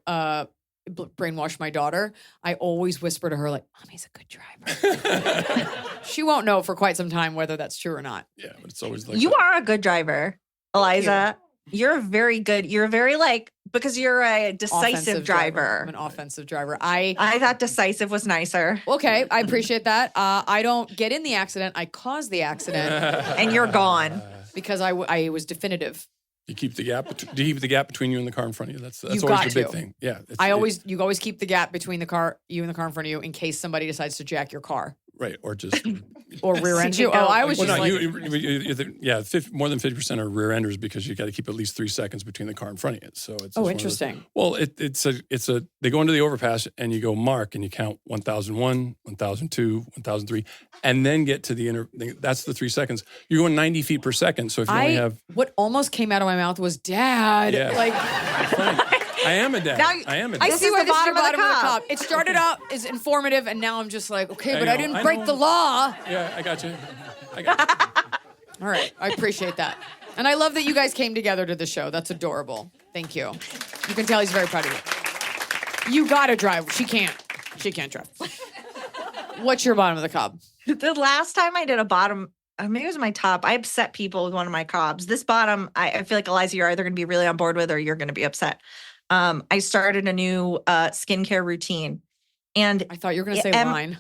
brainwash my daughter. I always whisper to her, like, Mommy's a good driver. She won't know for quite some time whether that's true or not. Yeah, but it's always like you are a good driver, Eliza. You're very good. You're very because you're a decisive driver. I'm an offensive driver. I thought decisive was nicer. Okay, I appreciate that. I don't get in the accident. I cause the accident. And you're gone. because I was definitive. You keep the gap. Do you keep the gap between you and the car in front of you? That's You've always got the big to. thing. Yeah. You always keep the gap between you and the car in front of you in case somebody decides to jack your car. Right, or just or rear end you. Oh, I was just no, like, more than 50% are rear enders because you got to keep at least 3 seconds between the car in front of you. So it's interesting. Well, it's a they go into the overpass and you go mark and you count 1001, 1002, 1003, and then get to the that's the 3 seconds. You're going 90 feet per second. So if you only have what almost came out of my mouth was dad. Yeah. Like I am a dad. I am a dad. I see why this is your bottom of the cob. It started out as informative, and now I'm just like, okay, but I didn't break the law. Yeah, I got you. All right, I appreciate that. And I love that you guys came together to the show. That's adorable. Thank you. You can tell he's very proud of you. You gotta drive. She can't drive. What's your bottom of the cob? The last time I did a bottom, maybe it was my top, I upset people with one of my cobs. This bottom, I feel like, Eliza, you're either going to be really on board with or you're going to be upset. I started a new skincare routine. And I thought you were going to say wine.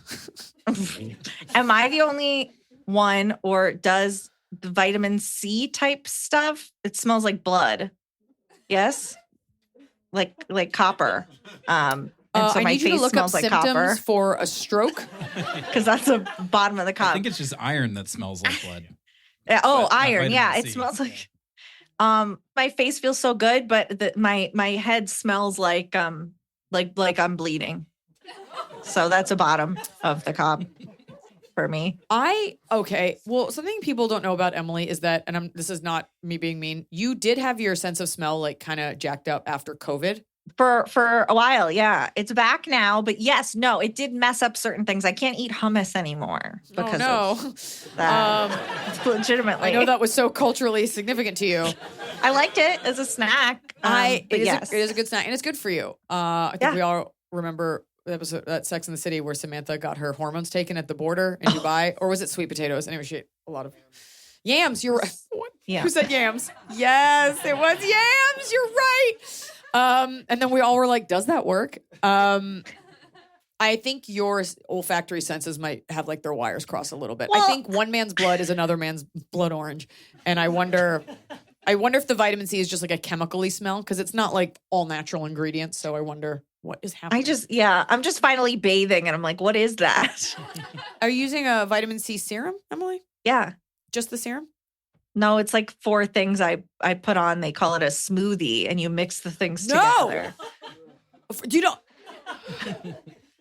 Am I the only one, or does the vitamin C type stuff, it smells like blood? Yes? Like copper. And so I my need you to face look up smells like symptoms copper. for a stroke. Because that's the bottom of the cob. I think it's just iron that smells like blood. Yeah, iron. Yeah, vitamin it C. smells like. My face feels so good, but my head smells like I'm bleeding. So that's a bottom of the cob for me. Well, something people don't know about Emily is that, and this is not me being mean, you did have your sense of smell like kind of jacked up after COVID. For a while, yeah. It's back now, but yes, no, it did mess up certain things. I can't eat hummus anymore because of that. Legitimately. I know that was so culturally significant to you. I liked it as a snack. It is a good snack, and it's good for you. I think we all remember the episode at Sex and the City where Samantha got her hormones taken at the border in Dubai, or was it sweet potatoes? Anyway, she ate a lot of yams. You're right. Yeah. Who said yams? Yes, it was yams. You're right. And then we all were like, does that work? I think your olfactory senses might have like their wires crossed a little bit. Well, I think one man's blood is another man's blood orange. And I wonder if the vitamin C is just like a chemically smell, because it's not like all natural ingredients. So I wonder what is happening. I'm just finally bathing and I'm like, what is that? Are you using a vitamin C serum, Emily? Yeah. Just the serum? No, it's like 4 things I put on. They call it a smoothie, and you mix the things together. You don't.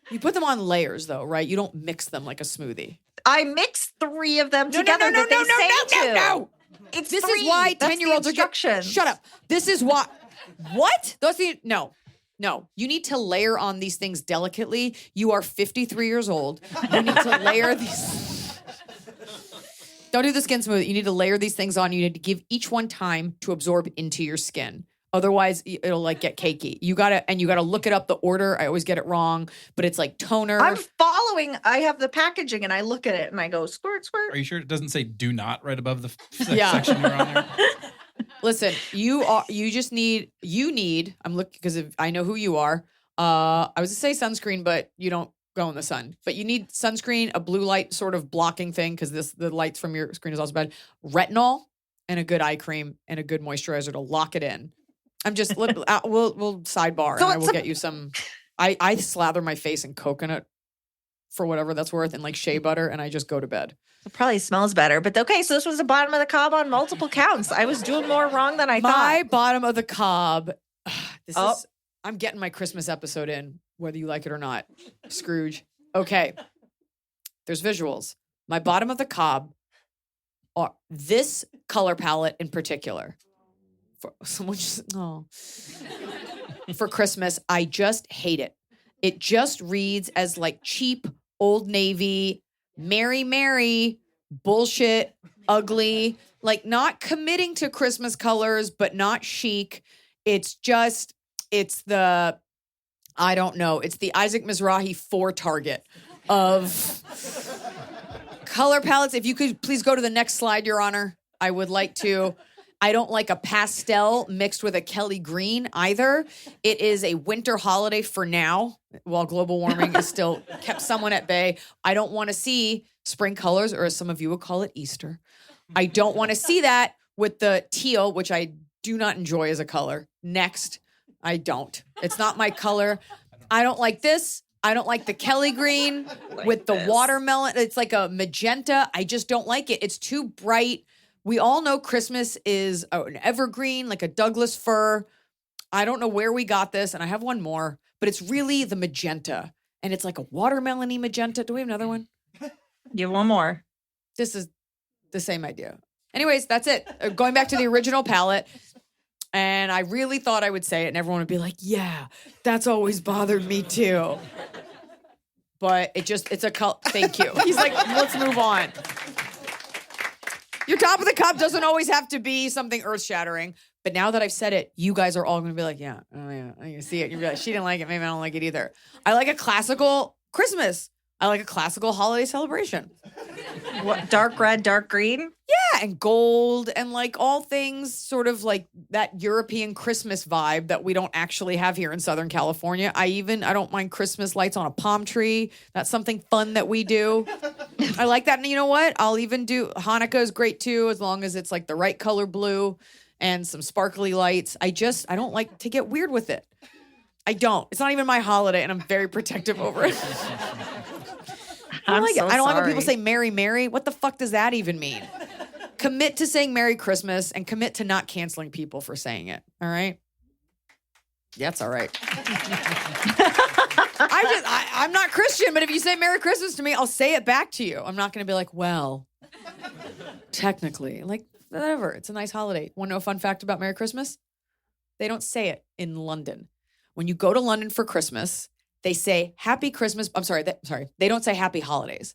You put them on layers, though, right? You don't mix them like a smoothie. I mix 3 of them together. No. It's this 3. is why That's 10-year-olds the are instructions. Shut up. This is why. What? No. You need to layer on these things delicately. You are 53 years old. You need to layer these. Don't do the skin smoothie. You need to layer these things on. You need to give each one time to absorb into your skin. Otherwise, it'll like get cakey. You gotta look it up, the order. I always get it wrong, but it's like toner. I'm following. I have the packaging and I look at it and I go, squirt, squirt. Are you sure it doesn't say do not right above the section you're on there? Listen, I'm looking because I know who you are. I was gonna say sunscreen, but you don't go in the sun. But you need sunscreen, a blue light sort of blocking thing, because the lights from your screen is also bad. Retinol and a good eye cream and a good moisturizer to lock it in. I'm just we'll sidebar, and I will get you some. I slather my face in coconut for whatever that's worth, and like shea butter, and I just go to bed. It probably smells better, but okay. So this was the bottom of the cob on multiple counts. I was doing more wrong than I thought. My bottom of the cob. I'm getting my Christmas episode in, whether you like it or not. Scrooge. Okay. There's visuals. My bottom of the cob are this color palette in particular. For Christmas, I just hate it. It just reads as like cheap Old Navy, Mary, bullshit, ugly, like not committing to Christmas colors, but not chic. It's the Isaac Mizrahi 4 Target of color palettes. If you could please go to the next slide, Your Honor. I would like to. I don't like a pastel mixed with a Kelly green either. It is a winter holiday for now, while global warming is still kept someone at bay. I don't want to see spring colors, or as some of you would call it, Easter. I don't want to see that with the teal, which I do not enjoy as a color. Next, I don't. It's not my color. I don't like this. I don't like the Kelly green with the watermelon. It's like a magenta. I just don't like it. It's too bright. We all know Christmas is an evergreen, like a Douglas fir. I don't know where we got this, and I have one more, but it's really the magenta. And it's like a watermelon-y magenta. Do we have another one? You have one more. This is the same idea. Anyways, that's it. Going back to the original palette. And I really thought I would say it, and everyone would be like, yeah, that's always bothered me too. But it's a color. Thank you. He's like, let's move on. Your top of the cup doesn't always have to be something earth-shattering. But now that I've said it, you guys are all going to be like, yeah, oh yeah, I see it. You're like, she didn't like it. Maybe I don't like it either. I like a classical Christmas. I like a classical holiday celebration. What, dark red, dark green? Yeah, and gold and like all things sort of like that European Christmas vibe that we don't actually have here in Southern California. I don't mind Christmas lights on a palm tree. That's something fun that we do. I like that. And you know what? I'll even do Hanukkah is great too, as long as it's like the right color blue and some sparkly lights. I don't like to get weird with it. I don't. It's not even my holiday, and I'm very protective over it. I don't like when people say Merry Merry. What the fuck does that even mean? Commit to saying Merry Christmas and commit to not canceling people for saying it. All right? Yeah, it's all right. I'm not Christian, but if you say Merry Christmas to me, I'll say it back to you. I'm not going to be like, well, technically. Like, whatever. It's a nice holiday. Want to know a fun fact about Merry Christmas? They don't say it in London. When you go to London for Christmas, they say Happy Christmas. They don't say Happy Holidays,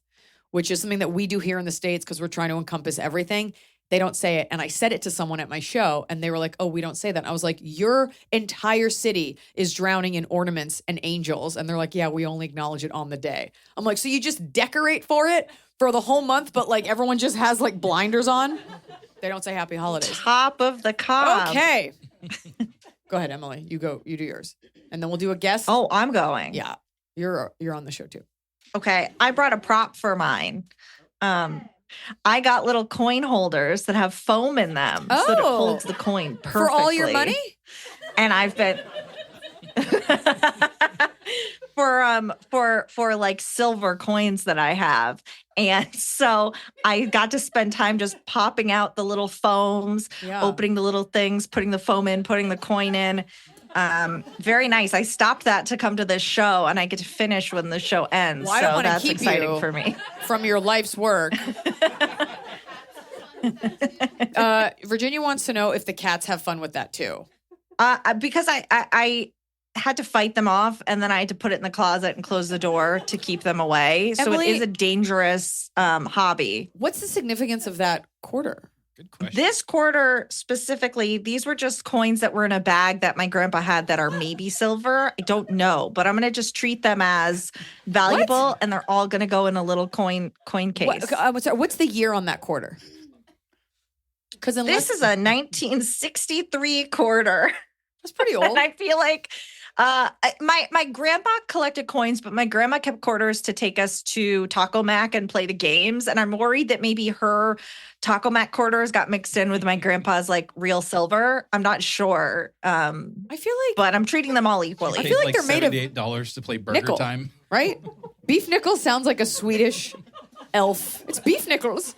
which is something that we do here in the States because we're trying to encompass everything. They don't say it. And I said it to someone at my show, and they were like, oh, we don't say that. And I was like, your entire city is drowning in ornaments and angels. And they're like, yeah, we only acknowledge it on the day. I'm like, so you just decorate for it for the whole month, but like everyone just has like blinders on? They don't say Happy Holidays. Top of the cup. Okay. Go ahead, Emily. You do yours. And then we'll do a guest. Oh, I'm going. Yeah. You're on the show too. Okay. I brought a prop for mine. I got little coin holders that have foam in them so that it holds the coin perfectly. For all your money? And I've been for like silver coins that I have. And so I got to spend time just popping out the little foams, opening the little things, putting the foam in, putting the coin in. Very nice. I stopped that to come to this show, and I get to finish when the show ends. Well, I don't want to keep exciting you for me from your life's work. Virginia wants to know if the cats have fun with that too. Because I had to fight them off, and then I had to put it in the closet and close the door to keep them away. So Emily, it is a dangerous hobby. What's the significance of that quarter? Good question. This quarter specifically, these were just coins that were in a bag that my grandpa had that are maybe silver. I don't know, but I'm going to just treat them as valuable, and they're all going to go in a little coin case. What's the year on that quarter? Because this is a 1963 quarter. That's pretty old. And I feel like my grandpa collected coins, but my grandma kept quarters to take us to Taco Mac and play the games. And I'm worried that maybe her Taco Mac quarters got mixed in with my grandpa's like real silver. I'm not sure. I feel like, but I'm treating them all equally. I feel like they're made of $78 to play Burger nickel, Time, right? Beef nickels sounds like a Swedish elf. It's beef nickels.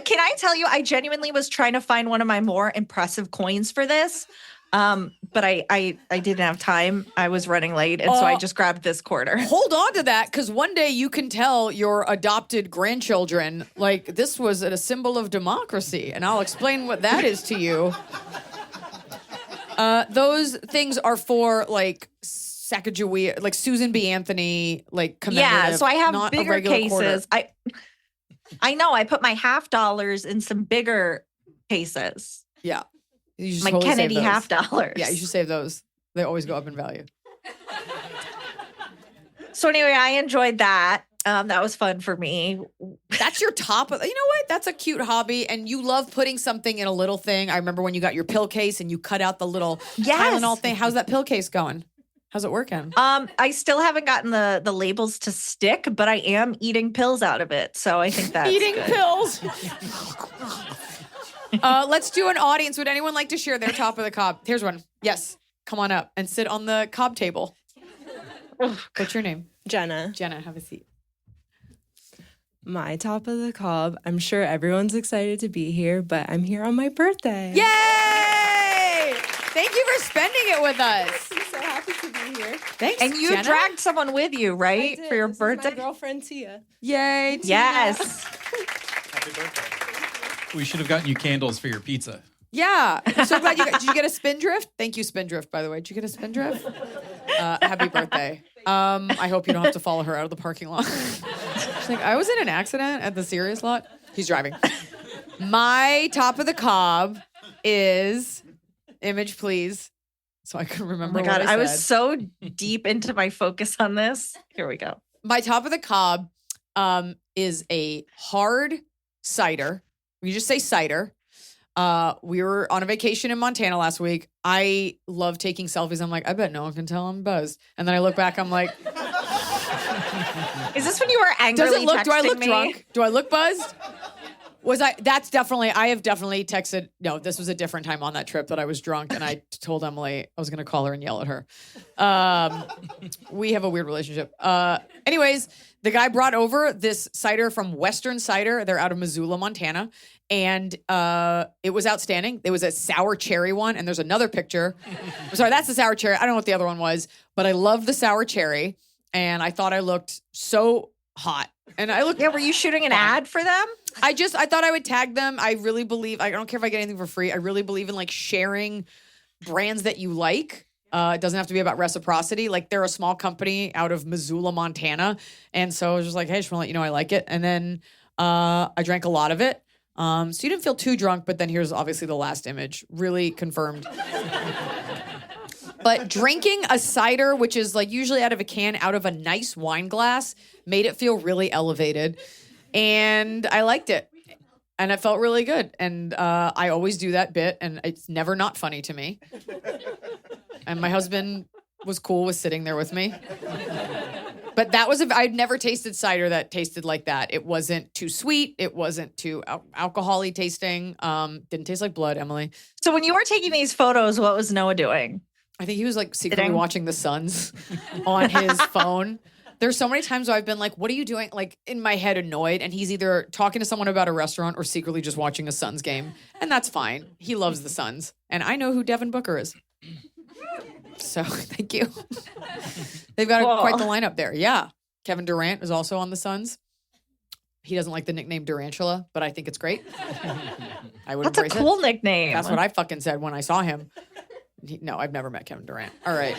Can I tell you, I genuinely was trying to find one of my more impressive coins for this. But I didn't have time. I was running late, and so I just grabbed this quarter. Hold on to that, because one day you can tell your adopted grandchildren, like, this was a symbol of democracy, and I'll explain what that is to you. Those things are for, like, Sacagawea, like Susan B. Anthony, like, commemorative. Yeah, so I have not bigger cases. Quarter. I know. I put my $50 in some bigger cases. Yeah. My Kennedy $50. Yeah, you should save those. They always go up in value. So anyway, I enjoyed that. That was fun for me. That's your top. You know what? That's a cute hobby. And you love putting something in a little thing. I remember when you got your pill case and you cut out the little Tylenol thing. How's that pill case going? How's it working? I still haven't gotten the labels to stick, but I am eating pills out of it. So I think that's eating good. pills. Let's do an audience. Would anyone like to share their top of the cob? Here's one. Yes. Come on up and sit on the cob table. What's your name? Jenna. Jenna, have a seat. My top of the cob. I'm sure everyone's excited to be here, but I'm here on my birthday. Yay! Thank you for spending it with us. I'm so happy to be here. Thanks, And you Jenna. dragged someone with you, right? For your birthday? My girlfriend Tia. Yay, Tia. Yes. Happy birthday. We should have gotten you candles for your pizza. Yeah. I'm so glad did you get a Spindrift? Thank you, Spindrift, by the way. Did you get a Spindrift? Happy birthday. I hope you don't have to follow her out of the parking lot. She's like, I was in an accident at the Sirius lot. He's driving. My top of the cob is, image please, so I can remember Oh my God, what I said. I was so deep into my focus on this. Here we go. My top of the cob is a hard cider. We just say cider. We were on a vacation in Montana last week. I love taking selfies. I'm like, I bet no one can tell I'm buzzed. And then I look back, I'm like, is this when you were angrily do I look texting me? drunk? Do I look buzzed? I have definitely texted. No, this was a different time on that trip that I was drunk and I told Emily I was going to call her and yell at her. We have a weird relationship. Anyways, the guy brought over this cider from Western Cider. They're out of Missoula, Montana. And it was outstanding. There was a sour cherry one, and there's another picture. Sorry, that's the sour cherry. I don't know what the other one was, but I love the sour cherry. And I thought I looked so hot. And I looked. Yeah, were you shooting an ad for them? I thought I would tag them. I really believe, I don't care if I get anything for free. I really believe in like sharing brands that you like. It doesn't have to be about reciprocity. Like they're a small company out of Missoula, Montana. And so I was just like, hey, just want to let you know I like it. And then I drank a lot of it. So you didn't feel too drunk, but then here's obviously the last image. Really confirmed. But drinking a cider, which is like usually out of a can, out of a nice wine glass, made it feel really elevated. And I liked it. And it felt really good. And I always do that bit, and it's never not funny to me. And my husband was cool with sitting there with me. But that was, I'd never tasted cider that tasted like that. It wasn't too sweet. It wasn't too alcohol-y tasting. Didn't taste like blood, Emily. So when you were taking these photos, what was Noah doing? I think he was like secretly watching the Suns on his phone. There's so many times where I've been like, what are you doing? Like in my head, annoyed. And he's either talking to someone about a restaurant or secretly just watching a Suns game. And that's fine. He loves the Suns. And I know who Devin Booker is. So thank you. They've got quite the lineup there. Yeah. Kevin Durant is also on the Suns. He doesn't like the nickname Durantula, but I think it's great. I would That's a cool nickname. That's what I fucking said when I saw him. No, I've never met Kevin Durant. All right.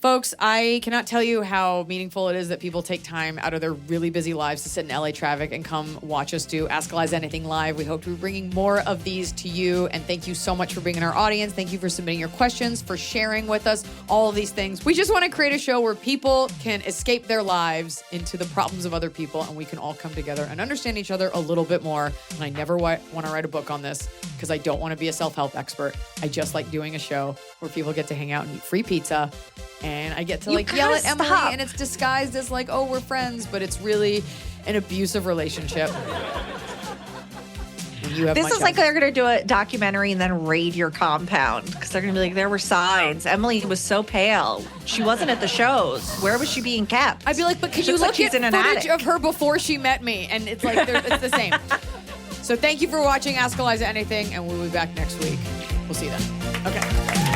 Folks, I cannot tell you how meaningful it is that people take time out of their really busy lives to sit in LA traffic and come watch us do Ask Eliza Anything live. We hope to be bringing more of these to you. And thank you so much for being in our audience. Thank you for submitting your questions, for sharing with us all of these things. We just want to create a show where people can escape their lives into the problems of other people, and we can all come together and understand each other a little bit more. And I never want to write a book on this because I don't want to be a self-help expert. I just like doing a show where people get to hang out and eat free pizza. And I get to like yell at Emily, and it's disguised as like, oh, we're friends, but it's really an abusive relationship. This is like they're going to do a documentary and then raid your compound because they're going to be like, there were signs. Emily was so pale. She wasn't at the shows. Where was she being kept? I'd be like, but can you look at footage of her before she met me? And it's like, it's the same. So thank you for watching Ask Eliza Anything, and we'll be back next week. We'll see you then. Okay.